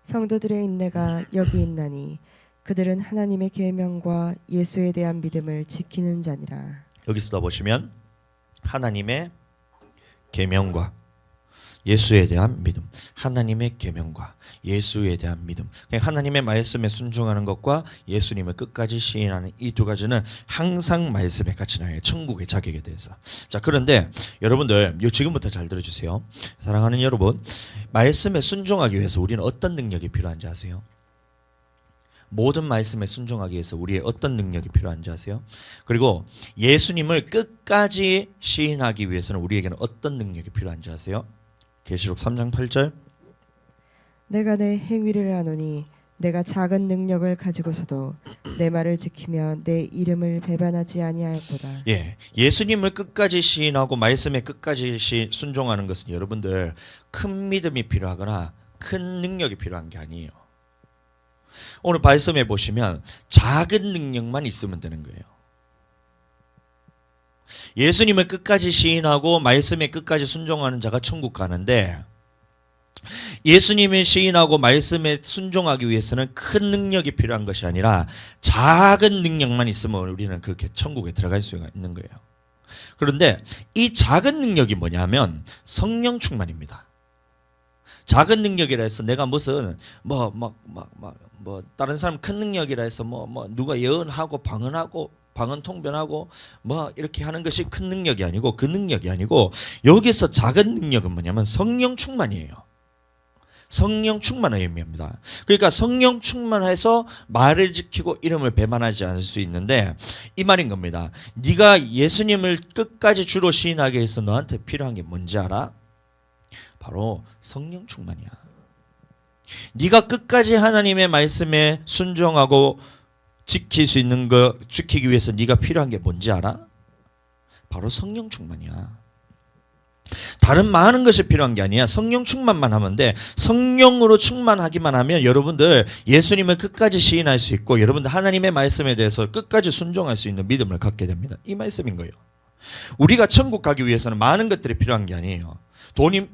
성도들의 인내가 여기 있나니 그들은 하나님의 계명과 예수에 대한 믿음을 지키는 자니라. 여기서 보시면 하나님의 계명과 예수에 대한 믿음, 하나님의 계명과 예수에 대한 믿음, 하나님의 말씀에 순종하는 것과 예수님을 끝까지 시인하는 이 두 가지는 항상 말씀에 같이 나와요. 천국의 자격에 대해서. 자, 그런데 여러분들 지금부터 잘 들어주세요. 사랑하는 여러분, 말씀에 순종하기 위해서 우리는 어떤 능력이 필요한지 아세요? 모든 말씀에 순종하기 위해서 우리의 어떤 능력이 필요한지 아세요? 그리고 예수님을 끝까지 시인하기 위해서는 우리에게는 어떤 능력이 필요한지 아세요? 계시록 3장 8절. 내가 내 행위를 아노니 내가 작은 능력을 가지고서도 내 말을 지키며 내 이름을 배반하지 아니하였도다. 예, 예수님을 끝까지 시인하고 말씀에 끝까지 순종하는 것은 여러분들 큰 믿음이 필요하거나 큰 능력이 필요한 게 아니에요. 오늘 말씀해 보시면 작은 능력만 있으면 되는 거예요. 예수님을 끝까지 시인하고 말씀에 끝까지 순종하는 자가 천국 가는데 예수님을 시인하고 말씀에 순종하기 위해서는 큰 능력이 필요한 것이 아니라 작은 능력만 있으면 우리는 그렇게 천국에 들어갈 수가 있는 거예요. 그런데 이 작은 능력이 뭐냐면 성령 충만입니다. 작은 능력이라 해서 내가 무슨 다른 사람 큰 능력이라 해서 누가 예언하고 방언 통변하고 이렇게 하는 것이 큰 능력이 아니고 그 능력이 아니고 여기서 작은 능력은 뭐냐면 성령 충만이에요. 성령 충만을 의미합니다. 그러니까 성령 충만해서 말을 지키고 이름을 배반하지 않을 수 있는데 이 말인 겁니다. 네가 예수님을 끝까지 주로 시인하기 위해서 너한테 필요한 게 뭔지 알아? 바로 성령 충만이야. 네가 끝까지 하나님의 말씀에 순종하고 지킬 수 있는 거 지키기 위해서 네가 필요한 게 뭔지 알아? 바로 성령 충만이야. 다른 많은 것이 필요한 게 아니야. 성령 충만만 하면 돼. 성령으로 충만하기만 하면 여러분들 예수님을 끝까지 시인할 수 있고 여러분들 하나님의 말씀에 대해서 끝까지 순종할 수 있는 믿음을 갖게 됩니다. 이 말씀인 거예요. 우리가 천국 가기 위해서는 많은 것들이 필요한 게 아니에요. 돈이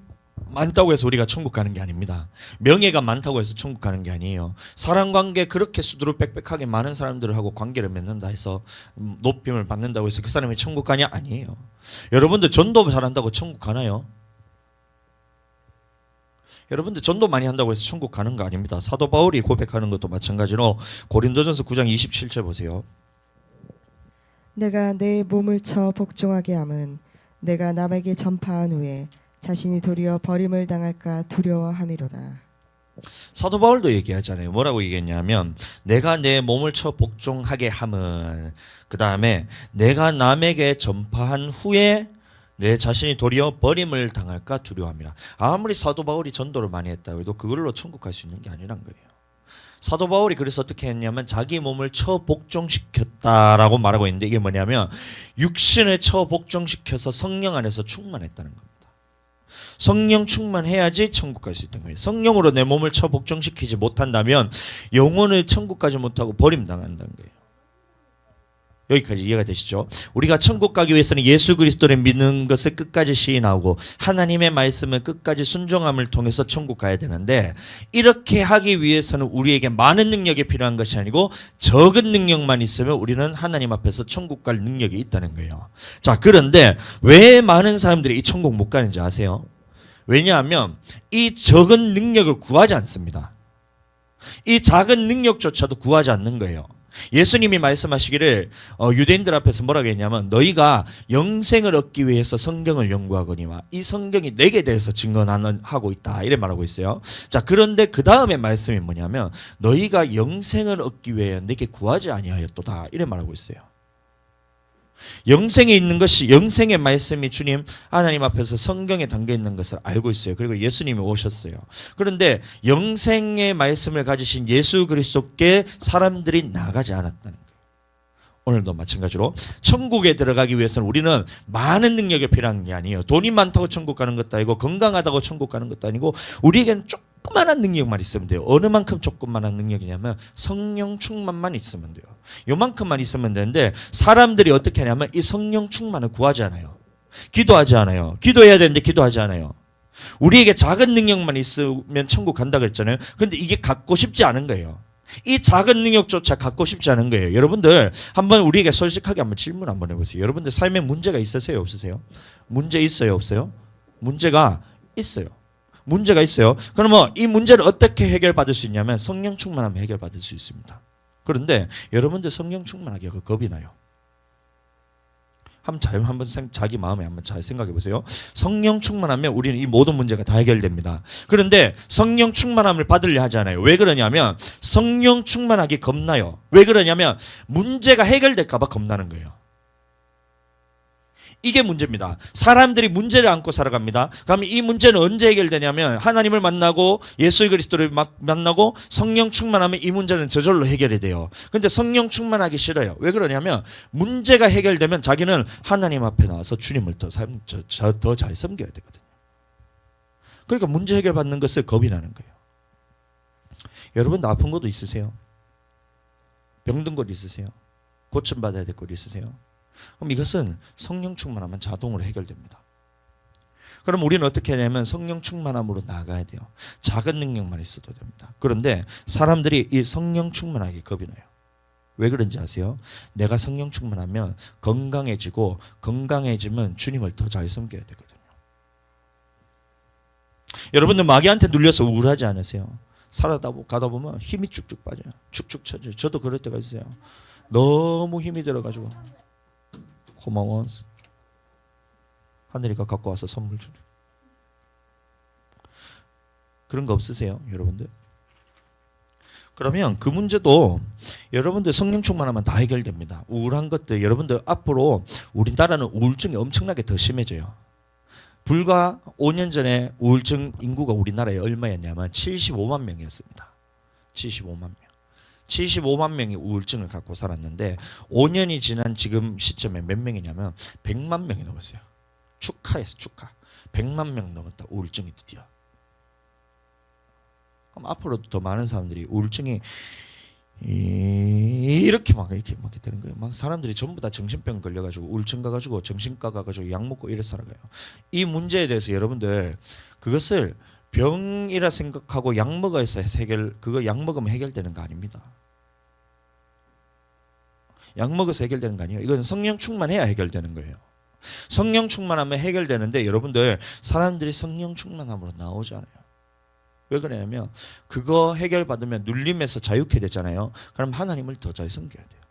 많다고 해서 우리가 천국 가는 게 아닙니다. 명예가 많다고 해서 천국 가는 게 아니에요. 사랑관계 그렇게 수두룩 빽빽하게 많은 사람들하고 관계를 맺는다 해서 높임을 받는다고 해서 그 사람이 천국 가냐? 아니에요. 여러분들 전도 잘한다고 천국 가나요? 여러분들 전도 많이 한다고 해서 천국 가는 거 아닙니다. 사도 바울이 고백하는 것도 마찬가지로 고린도전서 9장 27절 보세요. 내가 내 몸을 쳐 복종하게 함은 내가 남에게 전파한 후에 자신이 도리어 버림을 당할까 두려워함이로다. 사도 바울도 얘기하잖아요. 뭐라고 얘기했냐면 내가 내 몸을 쳐 복종하게 함은 그 다음에 내가 남에게 전파한 후에 내 자신이 도리어 버림을 당할까 두려워합니다. 아무리 사도 바울이 전도를 많이 했다고 해도 그걸로 천국 갈 수 있는 게 아니란 거예요. 사도 바울이 그래서 어떻게 했냐면 자기 몸을 처 복종시켰다라고 말하고 있는데 이게 뭐냐면 육신을 처 복종시켜서 성령 안에서 충만했다는 겁니다. 성령 충만해야지 천국 갈 수 있는 거예요. 성령으로 내 몸을 처 복종시키지 못한다면 영혼을 천국 가지 못하고 버림당한다는 거예요. 여기까지 이해가 되시죠? 우리가 천국 가기 위해서는 예수 그리스도를 믿는 것을 끝까지 시인하고 하나님의 말씀을 끝까지 순종함을 통해서 천국 가야 되는데 이렇게 하기 위해서는 우리에게 많은 능력이 필요한 것이 아니고 적은 능력만 있으면 우리는 하나님 앞에서 천국 갈 능력이 있다는 거예요. 자, 그런데 왜 많은 사람들이 이 천국 못 가는지 아세요? 왜냐하면 이 적은 능력을 구하지 않습니다. 이 작은 능력조차도 구하지 않는 거예요. 예수님이 말씀하시기를 유대인들 앞에서 뭐라고 했냐면 너희가 영생을 얻기 위해서 성경을 연구하거니와 이 성경이 내게 대해서 증언하고 있다 이래 말하고 있어요. 자, 그런데 그 다음에 말씀이 뭐냐면 너희가 영생을 얻기 위해 내게 구하지 아니하였도다 이래 말하고 있어요. 영생에 있는 것이 영생의 말씀이 주님 하나님 앞에서 성경에 담겨 있는 것을 알고 있어요. 그리고 예수님이 오셨어요. 그런데 영생의 말씀을 가지신 예수 그리스도께 사람들이 나가지 않았다는 거예요. 오늘도 마찬가지로 천국에 들어가기 위해서는 우리는 많은 능력이 필요한 게 아니에요. 돈이 많다고 천국 가는 것도 아니고 건강하다고 천국 가는 것도 아니고 우리에게는 조그만한 능력만 있으면 돼요. 어느 만큼 조그만한 능력이냐면 성령 충만만 있으면 돼요. 요만큼만 있으면 되는데 사람들이 어떻게 하냐면 이 성령 충만을 구하지 않아요. 기도하지 않아요. 기도해야 되는데 기도하지 않아요. 우리에게 작은 능력만 있으면 천국 간다 그랬잖아요. 그런데 이게 갖고 싶지 않은 거예요. 이 작은 능력조차 갖고 싶지 않은 거예요. 여러분들 한번 우리에게 솔직하게 한번 질문 한번 해보세요. 여러분들 삶에 문제가 있으세요? 없으세요? 문제 있어요? 없어요? 문제가 있어요. 문제가 있어요. 그러면 이 문제를 어떻게 해결받을 수 있냐면 성령 충만하면 해결받을 수 있습니다. 그런데 여러분들 성령 충만하기가 겁이 나요. 한번 자기 마음에 한번 잘 생각해 보세요. 성령 충만하면 우리는 이 모든 문제가 다 해결됩니다. 그런데 성령 충만함을 받으려 하지 않아요. 왜 그러냐면 성령 충만하기 겁나요. 왜 그러냐면 문제가 해결될까 봐 겁나는 거예요. 이게 문제입니다. 사람들이 문제를 안고 살아갑니다. 그러면 이 문제는 언제 해결되냐면 하나님을 만나고 예수 그리스도를 만나고 성령 충만하면 이 문제는 저절로 해결이 돼요. 그런데 성령 충만하기 싫어요. 왜 그러냐면 문제가 해결되면 자기는 하나님 앞에 나와서 주님을 더 잘 섬겨야 되거든요. 그러니까 문제 해결받는 것을 겁이 나는 거예요. 여러분도 아픈 것도 있으세요? 병든 것 있으세요? 고침받아야 될 것 있으세요? 그럼 이것은 성령 충만하면 자동으로 해결됩니다. 그럼 우리는 어떻게 하냐면 성령 충만함으로 나아가야 돼요. 작은 능력만 있어도 됩니다. 그런데 사람들이 이 성령 충만하게 겁이 나요. 왜 그런지 아세요? 내가 성령 충만하면 건강해지고 건강해지면 주님을 더 잘 섬겨야 되거든요. 여러분들 마귀한테 눌려서 우울하지 않으세요? 가다 보면 힘이 쭉쭉 빠져요. 축축 처져요. 저도 그럴 때가 있어요. 너무 힘이 들어가지고 고마워. 하늘이가 갖고 와서 선물 주네. 그런 거 없으세요, 여러분들? 그러면 그 문제도 여러분들 성령 충만하면 다 해결됩니다. 우울한 것들 여러분들 앞으로 우리나라는 우울증이 엄청나게 더 심해져요. 불과 5년 전에 우울증 인구가 우리나라에 얼마였냐면 75만 명이었습니다. 75만 명. 75만 명이 우울증을 갖고 살았는데 5년이 지난 지금 시점에 몇 명이냐면 100만 명이 넘었어요. 축하해서 축하. 100만 명 넘었다. 우울증이 드디어. 그럼 앞으로도 더 많은 사람들이 우울증이 이렇게 되는 거예요. 막 사람들이 전부 다 정신병 걸려가지고 우울증 가가지고 정신과 가가지고 약 먹고 이래 살아가요. 이 문제에 대해서 여러분들 그것을 병이라 생각하고 약 먹어서 그거 약 먹으면 해결되는 거 아닙니다. 약 먹어서 해결되는 거 아니에요. 이건 성령 충만해야 해결되는 거예요. 성령 충만하면 해결되는데 여러분들 사람들이 성령 충만함으로 나오지 않아요. 왜 그러냐면 그거 해결받으면 눌림에서 자유케 되잖아요. 그럼 하나님을 더 잘 섬겨야 돼요.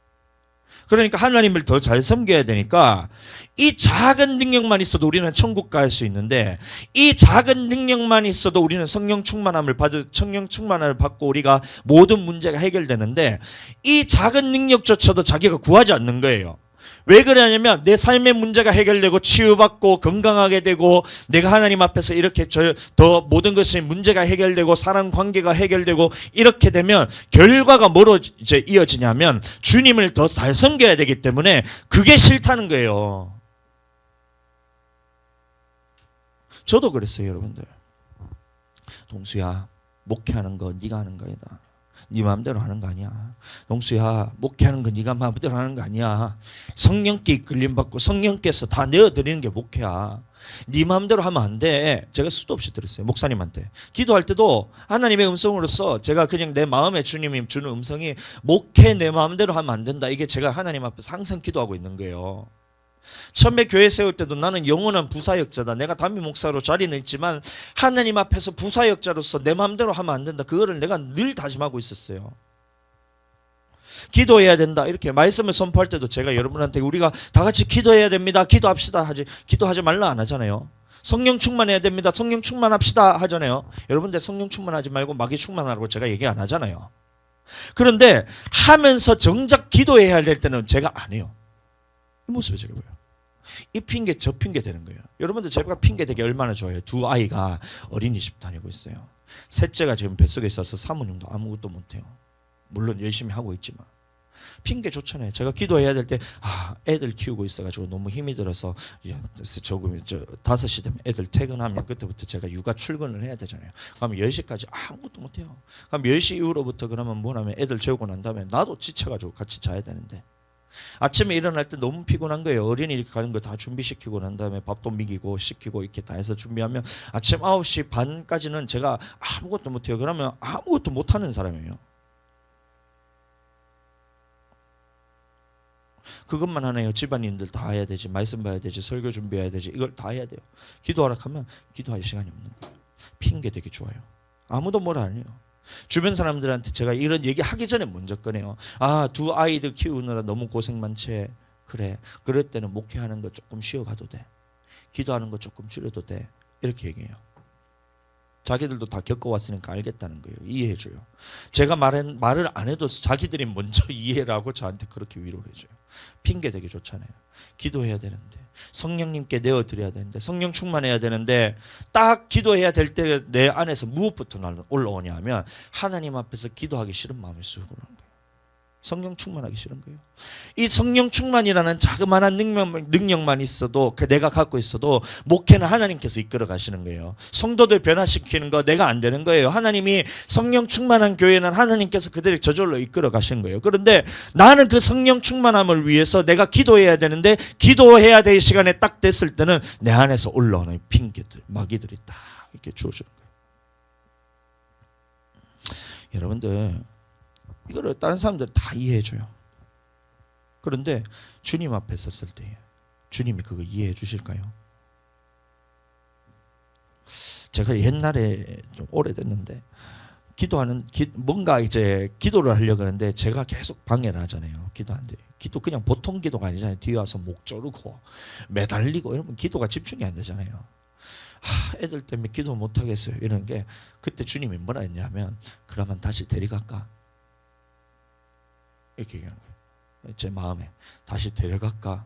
그러니까 하나님을 더 잘 섬겨야 되니까 이 작은 능력만 있어도 우리는 천국 갈 수 있는데, 이 작은 능력만 있어도 우리는 성령 충만함을 받고 우리가 모든 문제가 해결되는데, 이 작은 능력조차도 자기가 구하지 않는 거예요. 왜 그러냐면 내 삶의 문제가 해결되고 치유받고 건강하게 되고 내가 하나님 앞에서 이렇게 더 모든 것이 문제가 해결되고 사랑 관계가 해결되고 이렇게 되면 결과가 뭐로 이제 이어지냐면 주님을 더 잘 섬겨야 되기 때문에 그게 싫다는 거예요. 저도 그랬어요, 여러분들. 동수야, 목회하는 거 네가 하는 거이다. 네 마음대로 하는 거 아니야. 동수야, 목회하는 거 네가 마음대로 하는 거 아니야. 성령께 이끌림 받고 성령께서 다 내어드리는 게 목회야. 네 마음대로 하면 안 돼. 제가 수도 없이 들었어요, 목사님한테. 기도할 때도 하나님의 음성으로서 제가 그냥 내 마음에 주님이 주는 음성이 목회 내 마음대로 하면 안 된다. 이게 제가 하나님 앞에서 항상 기도하고 있는 거예요. 처음에 교회 세울 때도 나는 영원한 부사역자다. 내가 담임 목사로 자리는 있지만 하나님 앞에서 부사역자로서 내 마음대로 하면 안 된다. 그거를 내가 늘 다짐하고 있었어요. 기도해야 된다. 이렇게 말씀을 선포할 때도 제가 여러분한테 우리가 다 같이 기도해야 됩니다. 기도합시다 하지. 기도하지 말라 안 하잖아요. 성령 충만해야 됩니다. 성령 충만합시다 하잖아요. 여러분들 성령 충만하지 말고 마귀 충만하라고 제가 얘기 안 하잖아요. 그런데 하면서 정작 기도해야 될 때는 제가 안 해요. 이 모습이 제가 보여요. 이 핑계 저 핑계 되는 거예요. 여러분들 제가 핑계 되기 얼마나 좋아요. 두 아이가 어린이집 다니고 있어요. 셋째가 지금 뱃속에 있어서 사모님도 아무것도 못해요. 물론 열심히 하고 있지만 핑계 좋잖아요. 제가 기도해야 될 때 애들 키우고 있어가지고 너무 힘이 들어서 조금 5시 되면 애들 퇴근하면 그때부터 제가 육아 출근을 해야 되잖아요. 그러면 10시까지 아무것도 못해요. 그럼 10시 이후로부터 그러면 뭐냐면 애들 재우고 난 다음에 나도 지쳐가지고 같이 자야 되는데 아침에 일어날 때 너무 피곤한 거예요. 어린이 가는 거 다 준비시키고 난 다음에 밥도 먹이고 시키고 이렇게 다 해서 준비하면 아침 9시 반까지는 제가 아무것도 못해요. 그러면 아무것도 못하는 사람이에요. 그것만 하네요. 집안일들 다 해야 되지. 말씀 봐야 되지. 설교 준비해야 되지. 이걸 다 해야 돼요. 기도하라 하면 기도할 시간이 없는 거예요. 핑계 되게 좋아요. 아무도 뭐라 안 해요. 주변 사람들한테 제가 이런 얘기 하기 전에 먼저 꺼내요. 두 아이들 키우느라 너무 고생 많지. 그래. 그럴 때는 목회하는 거 조금 쉬어가도 돼. 기도하는 거 조금 줄여도 돼. 이렇게 얘기해요. 자기들도 다 겪어왔으니까 알겠다는 거예요. 이해해줘요. 제가 말을 안 해도 자기들이 먼저 이해를 하고 저한테 그렇게 위로를 해줘요. 핑계 되게 좋잖아요. 기도해야 되는데 성령님께 내어드려야 되는데 성령 충만해야 되는데 딱 기도해야 될 때 내 안에서 무엇부터 올라오냐 하면 하나님 앞에서 기도하기 싫은 마음이 쑥 올라오는 거예요. 성령 충만하기 싫은 거예요. 이 성령 충만이라는 자그마한 능력만 있어도 내가 갖고 있어도 목회는 하나님께서 이끌어 가시는 거예요. 성도들 변화시키는 거 내가 안 되는 거예요. 하나님이 성령 충만한 교회는 하나님께서 그들을 저절로 이끌어 가시는 거예요. 그런데 나는 그 성령 충만함을 위해서 내가 기도해야 되는데 기도해야 될 시간에 딱 됐을 때는 내 안에서 올라오는 핑계들, 마귀들이 딱 이렇게 주어주는 거예요. 여러분들 이거를 다른 사람들 다 이해해줘요. 그런데 주님 앞에 섰을 때 주님이 그거 이해해 주실까요? 제가 옛날에 좀 오래됐는데 뭔가 이제 기도를 하려고 하는데 제가 계속 방해를 하잖아요. 기도하는데 기도 그냥 보통 기도가 아니잖아요. 뒤에 와서 목 조르고 매달리고 이러면 기도가 집중이 안 되잖아요. 애들 때문에 기도 못 하겠어요. 이런 게 그때 주님이 뭐라 했냐면 그러면 다시 데려갈까? 이렇게 얘기하는 거예요. 제 마음에 다시 데려갈까?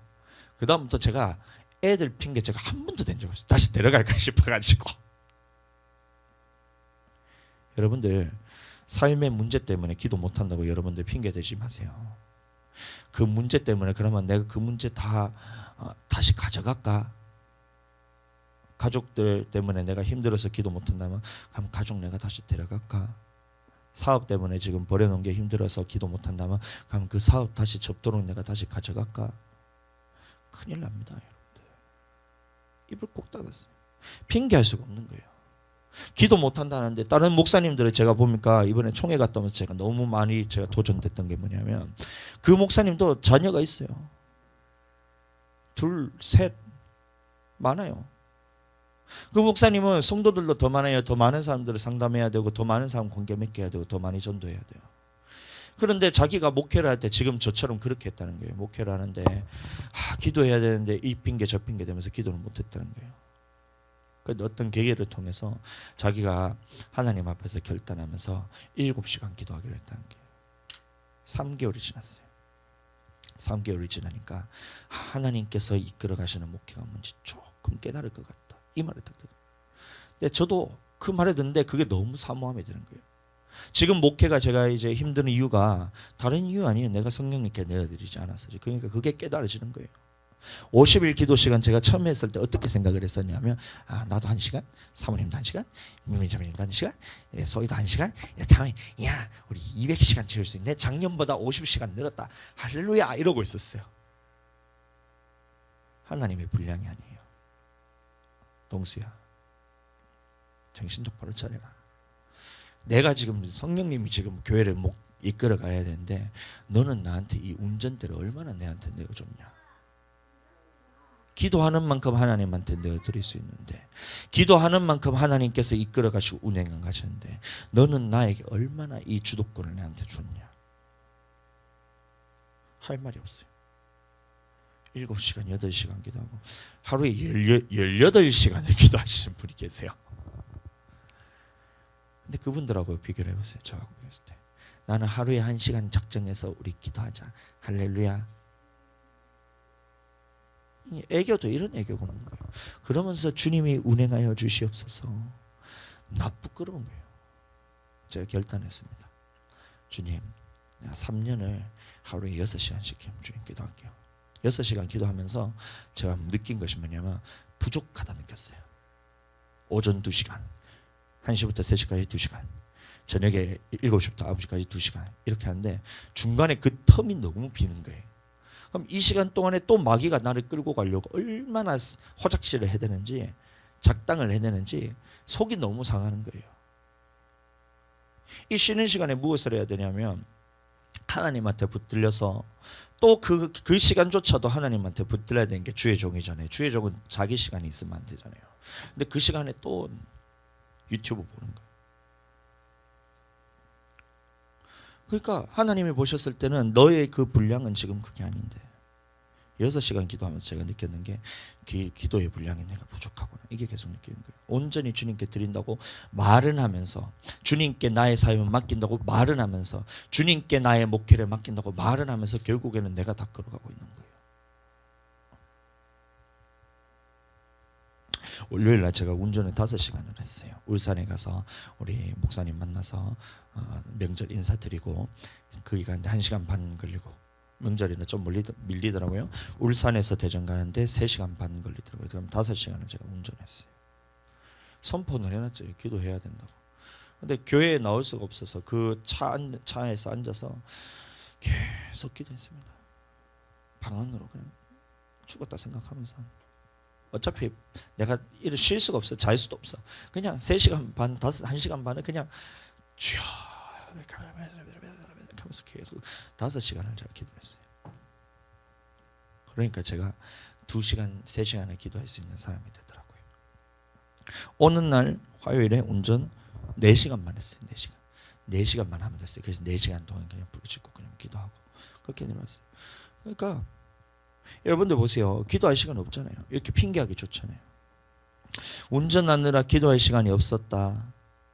그 다음부터 제가 애들 핑계 제가 한 번도 댄 적 없어요. 다시 데려갈까 싶어가지고. 여러분들 삶의 문제 때문에 기도 못한다고 여러분들 핑계 대지 마세요. 그 문제 때문에 그러면 내가 그 문제 다 다시 가져갈까? 가족들 때문에 내가 힘들어서 기도 못한다면 그럼 가족 내가 다시 데려갈까? 사업 때문에 지금 버려놓은 게 힘들어서 기도 못한다면 그럼 그 사업 다시 접도록 내가 다시 가져갈까? 큰일 납니다, 여러분들. 입을 꼭 닫았어요. 핑계할 수가 없는 거예요. 기도 못한다는데 다른 목사님들을 제가 보니까 이번에 총회 갔다 오면서 제가 너무 많이 제가 도전됐던 게 뭐냐면 그 목사님도 자녀가 있어요. 2, 3 많아요. 그 목사님은 성도들도 더 많아요. 더 많은 사람들을 상담해야 되고 더 많은 사람 관계 맺게 해야 되고 더 많이 전도해야 돼요. 그런데 자기가 목회를 할 때 지금 저처럼 그렇게 했다는 거예요. 목회를 하는데 기도해야 되는데 이 핑계 저 핑계 되면서 기도를 못했다는 거예요. 그런데 어떤 계기를 통해서 자기가 하나님 앞에서 결단하면서 7시간 기도하기로 했다는 거예요. 3개월이 지났어요. 3개월이 지나니까 하나님께서 이끌어 가시는 목회가 뭔지 조금 깨달을 것 같다. 이 말을 딱 들어요. 근데 저도 그 말을 듣는데 그게 너무 사모함이 드는 거예요. 지금 목회가 제가 이제 힘든 이유가 다른 이유 아니에요. 내가 성령님께 내어드리지 않아서. 그러니까 그게 깨달아지는 거예요. 50일 기도 시간 제가 처음 했을 때 어떻게 생각을 했었냐면 나도 1시간, 사모님도 1시간, 미미자매님도 1시간, 소희도 1시간 이렇게 하면 야 우리 200시간 채울 수 있네. 작년보다 50시간 늘었다. 할렐루야 이러고 있었어요. 하나님의 분량이 아니에요. 동수야 정신 똑바로 차려라. 내가 지금 성령님이 지금 교회를 이끌어 가야 되는데 너는 나한테 이 운전대를 얼마나 내한테 내어줬냐. 기도하는 만큼 하나님한테 내어드릴 수 있는데 기도하는 만큼 하나님께서 이끌어 가시고 운행을 가시는데 너는 나에게 얼마나 이 주도권을 내한테 줬냐. 할 말이 없어요. 7시간 8시간 기도하고 하루에 18시간을 기도하시는 분이 계세요. 근데 그분들하고 비교를 해보세요. 저하고 비교했을 때 나는 하루에 1시간 작정해서 우리 기도하자. 할렐루야. 애교도 이런 애교가 없는 거예요. 그러면서 주님이 운행하여 주시옵소서. 나 부끄러운 거예요. 제가 결단했습니다. 주님, 내가 3년을 하루에 6시간씩 주님 기도할게요. 6시간 기도하면서 제가 느낀 것이 뭐냐면 부족하다 느꼈어요. 오전 2시간, 1시부터 3시까지 2시간, 저녁에 7시부터 9시까지 2시간 이렇게 하는데 중간에 그 텀이 너무 비는 거예요. 그럼 이 시간 동안에 또 마귀가 나를 끌고 가려고 얼마나 호작질을 해야 되는지 작당을 해야 되는지 속이 너무 상하는 거예요. 이 쉬는 시간에 무엇을 해야 되냐면 하나님한테 붙들려서 또 그 시간조차도 하나님한테 붙들려야 되는 게 주의 종이잖아요. 주의 종은 자기 시간이 있으면 안 되잖아요. 근데 그 시간에 또 유튜브 보는 거예요. 그러니까 하나님이 보셨을 때는 너의 그 분량은 지금 그게 아닌데 6시간 기도하면서 제가 느꼈는 게 기도의 분량이 내가 부족하구나. 이게 계속 느끼는 거예요. 온전히 주님께 드린다고 말은 하면서 주님께 나의 삶을 맡긴다고 말은 하면서 주님께 나의 목회를 맡긴다고 말은 하면서 결국에는 내가 다 끌어가고 있는 거예요. 월요일 날 제가 운전을 5시간을 했어요. 울산에 가서 우리 목사님 만나서 명절 인사드리고 거기 가는데 1시간 반 걸리고 명절이는 좀 밀리더라고요. 울산에서 대전 가는데 3시간 반 걸리더라고요. 그럼 5시간을 제가 운전했어요. 선포를 해놨죠. 기도해야 된다고. 근데 교회에 나올 수가 없어서 그 차에서 앉아서 계속 기도했습니다. 방 안으로 그냥 죽었다 생각하면서 어차피 내가 쉴 수가 없어. 잘 수도 없어. 그냥 3시간 반, 1시간 반은 그냥 주여 하면서 계속 5시간을 제가 기도했어요. 그러니까 제가 2시간, 3시간을 기도할 수 있는 사람이 되더라고요. 오는 날 화요일에 운전 4시간만 했어요. 4시간. 4시간만 하면 됐어요. 그래서 4시간 동안 그냥 부르짖고 그냥 기도하고 그렇게 내려왔어요. 그러니까 여러분들 보세요. 기도할 시간 없잖아요. 이렇게 핑계하기 좋잖아요. 운전하느라 기도할 시간이 없었다.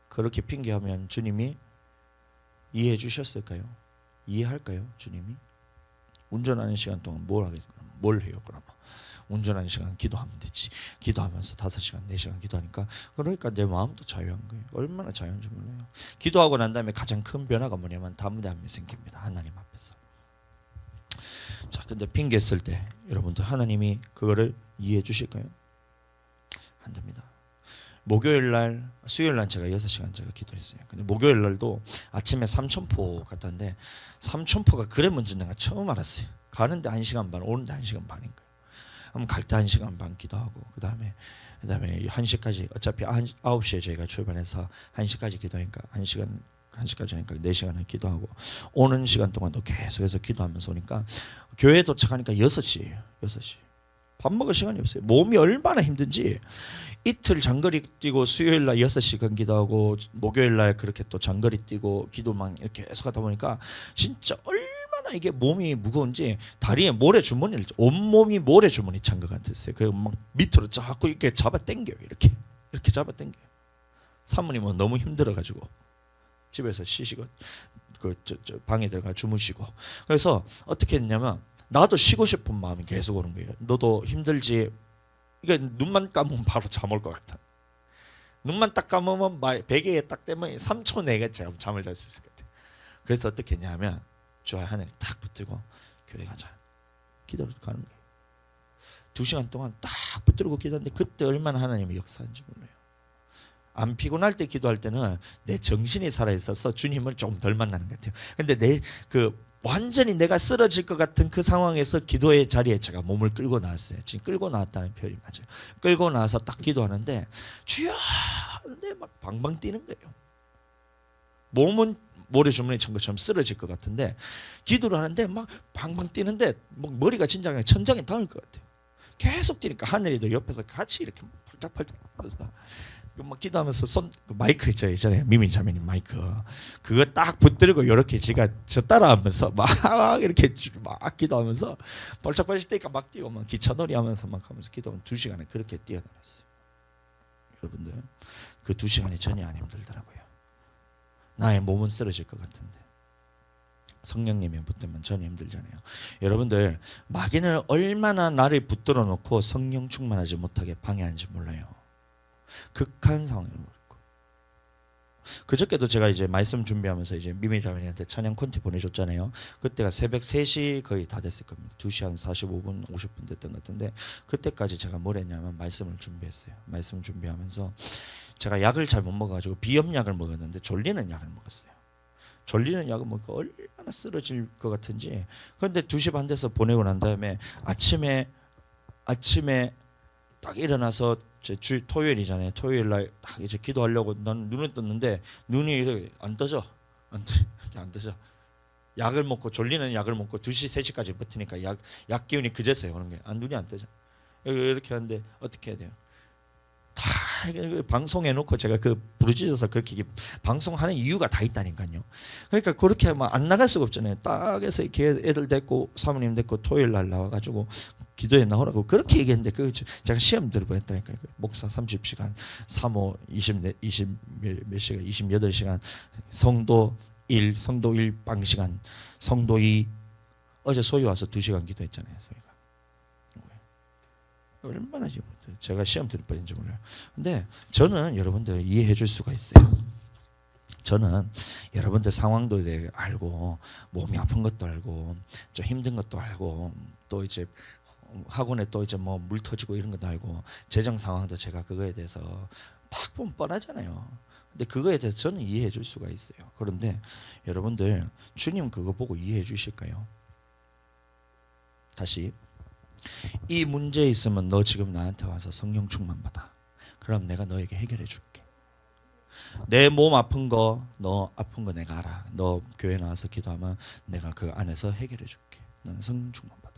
그렇게 핑계하면 주님이 이해해 주셨을까요? 이해할까요? 주님이? 운전하는 시간 동안 뭘 해요? 그러면 운전하는 시간 기도하면 되지. 기도하면서 5시간, 4시간 기도하니까 그러니까 내 마음도 자유한 거예요. 얼마나 자유한지 몰라요. 기도하고 난 다음에 가장 큰 변화가 뭐냐면 담대함이 생깁니다. 하나님 앞에서. 자, 근데 핑계 쓸 때 여러분들 하나님이 그거를 이해해 주실까요? 안 됩니다. 목요일 날, 수요일 날 제가 6시간 제가 기도했어요. 근데 목요일 날도 아침에 삼천포 갔다는데 삼천포가 그래 먼저 내가 처음 알았어요. 가는데 1시간 반, 오는데 1시간 반인 거예요. 그럼 갈 때 1시간 반 기도하고 그다음에 1시까지 어차피 9시에 저희가 출발해서 1시까지 기도하니까 1시까지 하니까 4시간을 기도하고 오는 시간 동안도 계속해서 기도하면서 오니까 교회에 도착하니까 6시예요. 6시. 밥 먹을 시간이 없어요. 몸이 얼마나 힘든지 이틀 장거리 뛰고 수요일 날 6시간 기도하고 목요일 날 그렇게 또 장거리 뛰고 기도만 이렇게 계속 하다 보니까 진짜 얼마나 이게 몸이 무거운지 다리에 모래주머니를 온몸이 모래주머니 찬 것 같았어요. 그리고 막 밑으로 자꾸 이렇게 잡아 당겨요. 이렇게 잡아 당겨요. 사모님은 너무 힘들어가지고 집에서 쉬시고 저 방에 들어가 주무시고, 그래서 어떻게 했냐면 나도 쉬고 싶은 마음이 계속 오는 거예요. 너도 힘들지? 이게 눈만 감으면 바로 잠 올 것 같아. 눈만 딱 감으면 베개에 딱 대면 3초 내에 제가 잠을 잘 수 있을 것 같아. 그래서 어떻게 했냐면 저 하늘에 딱 붙들고 교회 가자 기도를 가는 거예요. 2시간 동안 딱 붙들고 기도하는데 그때 얼마나 하나님이 역사하는지 몰라요. 안 피곤할 때 기도할 때는 내 정신이 살아 있어서 주님을 조금 덜 만나는 것 같아요. 근데 완전히 내가 쓰러질 것 같은 그 상황에서 기도의 자리에 제가 몸을 끌고 나왔어요. 지금 끌고 나왔다는 표현이 맞아요. 끌고 나와서 딱 기도하는데 주여 하는데 막 방방 뛰는 거예요. 몸은 모래주머니 찬 것처럼 쓰러질 것 같은데 기도를 하는데 막 방방 뛰는데 막 머리가 진짜 그냥 천장에 닿을 것 같아요. 계속 뛰니까 하늘이도 옆에서 같이 이렇게 팔짝팔짝 하면서 막 기도하면서 마이크 있죠, 예전에 미미 자매님 마이크 그거 딱 붙들고 이렇게 지가 저 따라하면서 막 이렇게 막 기도하면서 벌짝벌짝 뛰니까 막 뛰고 막 기차놀이 하면서 막 하면서 기도하면 2시간에 그렇게 뛰어다녔어요. 여러분들 그 2시간이 전혀 안 힘들더라고요. 나의 몸은 쓰러질 것 같은데 성령님이 붙들면 전혀 힘들잖아요. 여러분들 마귀는 얼마나 나를 붙들어 놓고 성령 충만하지 못하게 방해하는지 몰라요. 극한 상황을 모르고. 그저께도 제가 이제 말씀 준비하면서 이제 미미 자매님한테 찬양 콘티 보내줬잖아요. 그때가 새벽 3시 거의 다 됐을 겁니다. 2시 한 45분 50분 됐던 것 같은데 그때까지 제가 뭘 했냐면 말씀을 준비했어요. 말씀을 준비하면서 제가 약을 잘 못 먹어가지고 비염약을 먹었는데 졸리는 약을 먹었어요. 졸리는 약을 먹고 얼마나 쓰러질 것 같은지. 그런데 2시 반 돼서 보내고 난 다음에 아침에 딱 일어나서 토요일이잖아요. 토요일 날 딱 이제 기도하려고 난 눈을 떴는데 눈이 이렇게 안 떠져. 안 떠져. 약을 먹고 졸리는 약을 먹고 2시 3시까지 버티니까 약 기운이 그제서요 오는 게. 눈이 안 떠져. 이렇게 하는데 어떻게 해야 돼요? 다 방송해 놓고 제가 그 부르짖어서 그렇게 방송하는 이유가 다 있다니까요. 그러니까 그렇게 하면 안 나갈 수가 없잖아요. 딱 해서 이렇게 애들 데리고 사모님 데리고 토요일 날 나와가지고 기도에 나오라고 그렇게 얘기했는데 그 제가 시험 들어봤다니까요. 목사 30시간, 사모 20 몇 시간, 28시간, 성도 1 빵시간, 성도 2 어제 소위 와서 2시간 기도했잖아요. 저희가. 얼마나 제가 시험 들을 뻔인지 몰라요. 근데 저는 여러분들 이해해 줄 수가 있어요. 저는 여러분들 상황도 알고 몸이 아픈 것도 알고 좀 힘든 것도 알고 또 이제 학원에 또 이제 뭐 물 터지고 이런 것도 알고 재정 상황도 제가 그거에 대해서 딱 보면 뻔하잖아요. 근데 그거에 대해서 저는 이해해 줄 수가 있어요. 그런데 여러분들 주님 그거 보고 이해해 주실까요? 다시 이 문제 있으면 너 지금 나한테 와서 성령 충만 받아. 그럼 내가 너에게 해결해 줄게. 내 몸 아픈 거, 너 아픈 거 내가 알아. 너 교회 나와서 기도하면 내가 그 안에서 해결해 줄게. 너는 성령 충만 받아.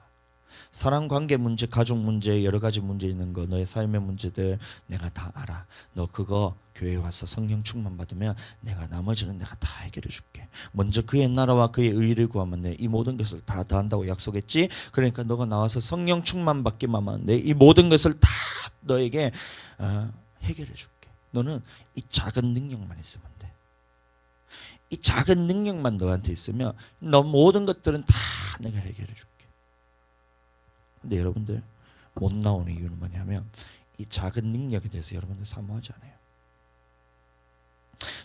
사랑 관계 문제, 가족 문제, 여러 가지 문제 있는 거, 너의 삶의 문제들 내가 다 알아. 너 그거 교회에 와서 성령 충만 받으면 내가 나머지는 내가 다 해결해 줄게. 먼저 그의 나라와 그의 의를 구하면 내 이 모든 것을 다 한다고 약속했지. 그러니까 너가 나와서 성령 충만 받기만 하면 내 이 모든 것을 다 너에게 해결해 줄게. 너는 이 작은 능력만 있으면 돼. 이 작은 능력만 너한테 있으면 너 모든 것들은 다 내가 해결해 줄게. 근데 여러분들 못 나오는 이유는 뭐냐면 이 작은 능력에 대해서 여러분들 사모하지 않아요.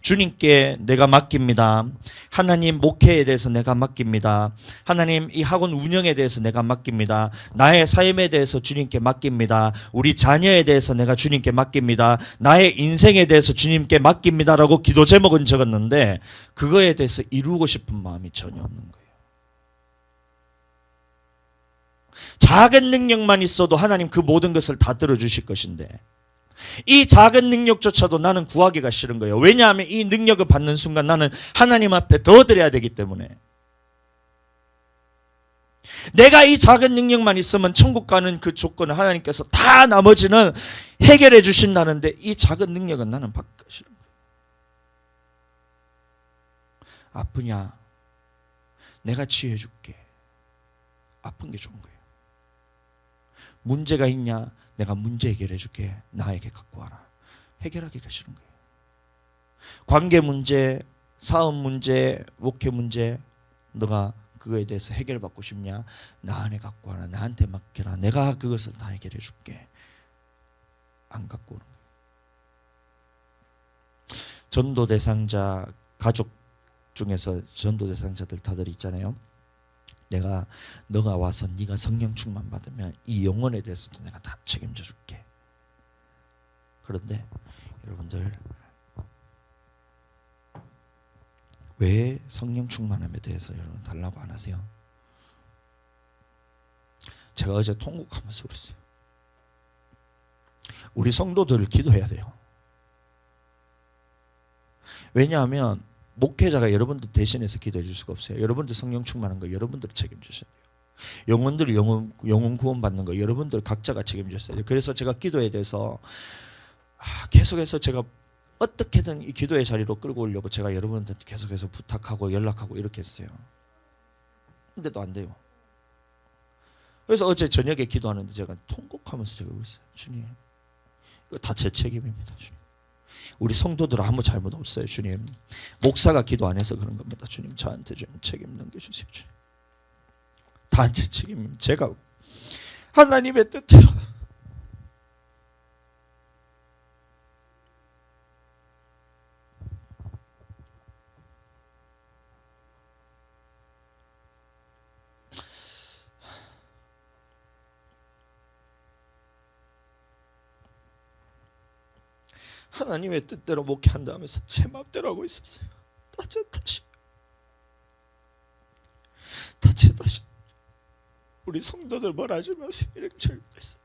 주님께 내가 맡깁니다. 하나님 목회에 대해서 내가 맡깁니다. 하나님 이 학원 운영에 대해서 내가 맡깁니다. 나의 삶에 대해서 주님께 맡깁니다. 우리 자녀에 대해서 내가 주님께 맡깁니다. 나의 인생에 대해서 주님께 맡깁니다라고 기도 제목은 적었는데 그거에 대해서 이루고 싶은 마음이 전혀 없는 거예요. 작은 능력만 있어도 하나님 그 모든 것을 다 들어주실 것인데 이 작은 능력조차도 나는 구하기가 싫은 거예요. 왜냐하면 이 능력을 받는 순간 나는 하나님 앞에 더 드려야 되기 때문에. 내가 이 작은 능력만 있으면 천국 가는 그 조건을 하나님께서 다 나머지는 해결해 주신다는데 이 작은 능력은 나는 받기 싫은 거예요. 아프냐? 내가 치유해 줄게. 아픈 게 좋은 거예요. 문제가 있냐? 내가 문제 해결해 줄게. 나에게 갖고 와라. 해결하기가 싫은 거예요. 관계 문제, 사업 문제, 목회 문제, 너가 그거에 대해서 해결받고 싶냐? 나 안에 갖고 와라. 나한테 맡겨라. 내가 그것을 다 해결해 줄게. 안 갖고 오는 거예요. 전도 대상자 가족 중에서 전도 대상자들 다들 있잖아요. 너가 와서 네가 성령 충만 받으면 이 영혼에 대해서도 내가 다 책임져 줄게. 그런데 여러분들 왜 성령 충만함에 대해서 여러분 달라고 안 하세요? 제가 어제 통곡하면서 그랬어요. 우리 성도들 기도해야 돼요. 왜냐하면 목회자가 여러분들 대신해서 기도해 줄 수가 없어요. 여러분들 성령 충만한 거 여러분들이 책임지셔야 돼요. 영혼들이 영혼 구원 받는 거 여러분들 각자가 책임지셔야 돼요. 그래서 제가 기도에 대해서 계속해서 제가 어떻게든 이 기도의 자리로 끌고 오려고 제가 여러분들한테 계속해서 부탁하고 연락하고 이렇게 했어요. 근데도 안 돼요. 그래서 어제 저녁에 기도하는데 제가 통곡하면서 제가 그랬어요. 주님, 이거 다 제 책임입니다. 주님. 우리 성도들은 아무 잘못 없어요. 주님. 목사가 기도 안 해서 그런 겁니다. 주님, 저한테 좀 책임 넘겨주세요. 주님. 다 제 책임입니다. 제가 하나님의 뜻대로 하나님의 뜻대로 목회한다 하면서 제 마음대로 하고 있었어요. 다 제 탓이. 우리 성도들 뭘 하지 마세요. 이렇게 잘못했어.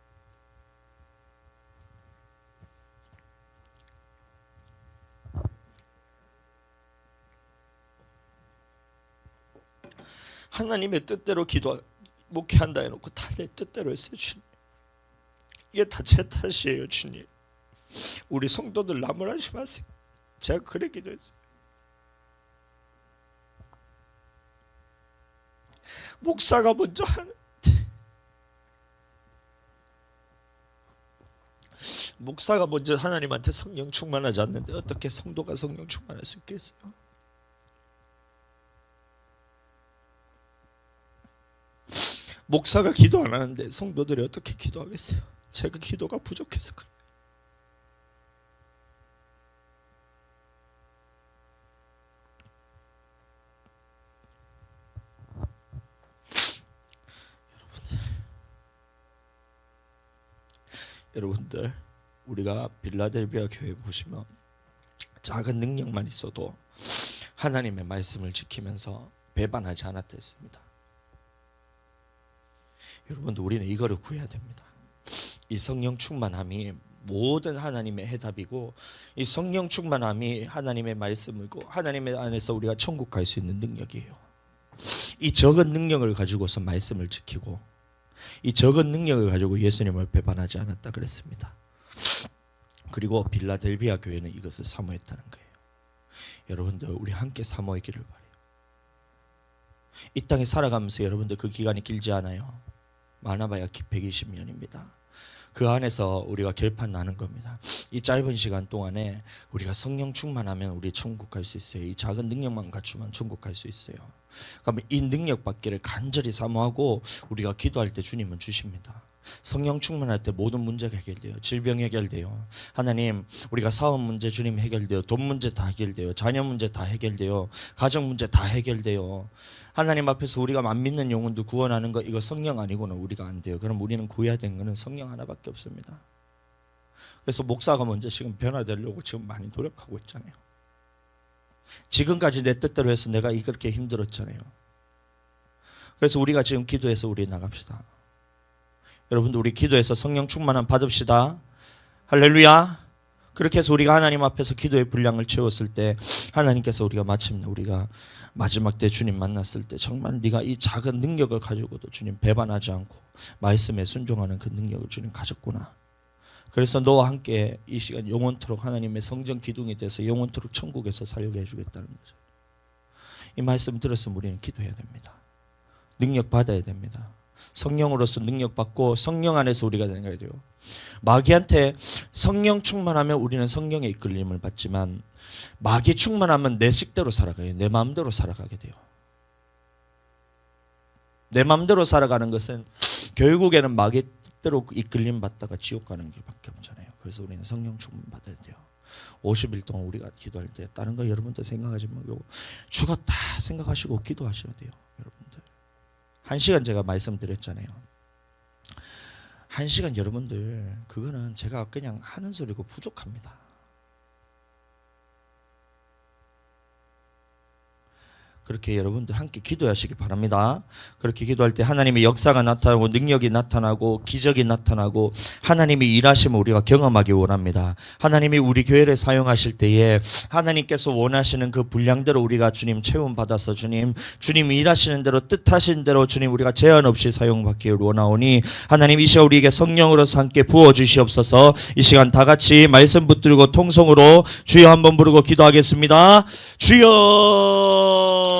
하나님의 뜻대로 목회한다 해놓고 다 내 뜻대로 했어요. 주님. 이게 다 제 탓이에요. 주님. 우리 성도들 나무라지 마세요. 제가 그래 기도했어요. 목사가 먼저 하는데 목사가 먼저 하나님한테 성령 충만하지 않는데 어떻게 성도가 성령 충만할 수 있겠어요? 목사가 기도 안 하는데 성도들이 어떻게 기도하겠어요? 제가 기도가 부족해서 그래요. 여러분들 우리가 빌라델비아 교회 보시면 작은 능력만 있어도 하나님의 말씀을 지키면서 배반하지 않았다 했습니다. 여러분들 우리는 이거를 구해야 됩니다. 이 성령 충만함이 모든 하나님의 해답이고 이 성령 충만함이 하나님의 말씀이고 하나님의 안에서 우리가 천국 갈 수 있는 능력이에요. 이 적은 능력을 가지고서 말씀을 지키고 이 적은 능력을 가지고 예수님을 배반하지 않았다 그랬습니다. 그리고 빌라델비아 교회는 이것을 사모했다는 거예요. 여러분들 우리 함께 사모하기를 바라요. 이 땅에 살아가면서 여러분들 그 기간이 길지 않아요. 많아봐야 120년입니다. 그 안에서 우리가 결판 나는 겁니다. 이 짧은 시간 동안에 우리가 성령 충만하면 우리 천국 갈 수 있어요. 이 작은 능력만 갖추면 천국 갈 수 있어요. 그러면 이 능력 받기를 간절히 사모하고 우리가 기도할 때 주님은 주십니다. 성령 충만할 때 모든 문제가 해결돼요. 질병 해결돼요. 하나님 우리가 사업 문제 주님 해결돼요. 돈 문제 다 해결돼요. 자녀 문제 다 해결돼요. 가정 문제 다 해결돼요. 하나님 앞에서 우리가 안 믿는 영혼도 구원하는 거 이거 성령 아니고는 우리가 안 돼요. 그럼 우리는 구해야 되는 거는 성령 하나밖에 없습니다. 그래서 목사가 먼저 지금 변화되려고 지금 많이 노력하고 있잖아요. 지금까지 내 뜻대로 해서 내가 이렇게 힘들었잖아요. 그래서 우리가 지금 기도해서 우리 나갑시다. 여러분들 우리 기도해서 성령 충만함 받읍시다. 할렐루야. 그렇게 해서 우리가 하나님 앞에서 기도의 분량을 채웠을 때 하나님께서 우리가 마침내 우리가 마지막 때 주님 만났을 때 정말 네가 이 작은 능력을 가지고도 주님 배반하지 않고 말씀에 순종하는 그 능력을 주님 가졌구나. 그래서 너와 함께 이 시간 영원토록 하나님의 성전 기둥이 돼서 영원토록 천국에서 살게 해주겠다는 거죠. 이 말씀 들었으면 우리는 기도해야 됩니다. 능력 받아야 됩니다. 성령으로서 능력 받고 성령 안에서 우리가 되는 거예요. 마귀한테 성령 충만하면 우리는 성령의 이끌림을 받지만 마귀 충만하면 내 식대로 살아가요. 내 마음대로 살아가게 돼요. 내 마음대로 살아가는 것은 결국에는 마귀 뜻대로 이끌림 받다가 지옥 가는 길밖에 없잖아요. 그래서 우리는 성령 충만 받아야 돼요. 50일 동안 우리가 기도할 때 다른 거 여러분들 생각하지 말고 죽었다 생각하시고 기도하셔야 돼요. 여러분들 1시간 제가 말씀드렸잖아요. 1시간 여러분들 그거는 제가 그냥 하는 소리고 부족합니다. 그렇게 여러분들 함께 기도하시기 바랍니다. 그렇게 기도할 때 하나님의 역사가 나타나고 능력이 나타나고 기적이 나타나고 하나님이 일하심을 우리가 경험하기 원합니다. 하나님이 우리 교회를 사용하실 때에 하나님께서 원하시는 그 분량대로 우리가 주님 체험받아서 주님 일하시는 대로 뜻하신 대로 주님 우리가 제한 없이 사용받기를 원하오니 하나님 이 시간 우리에게 성령으로서 함께 부어주시옵소서. 이 시간 다 같이 말씀 붙들고 통성으로 주여 한번 부르고 기도하겠습니다. 주여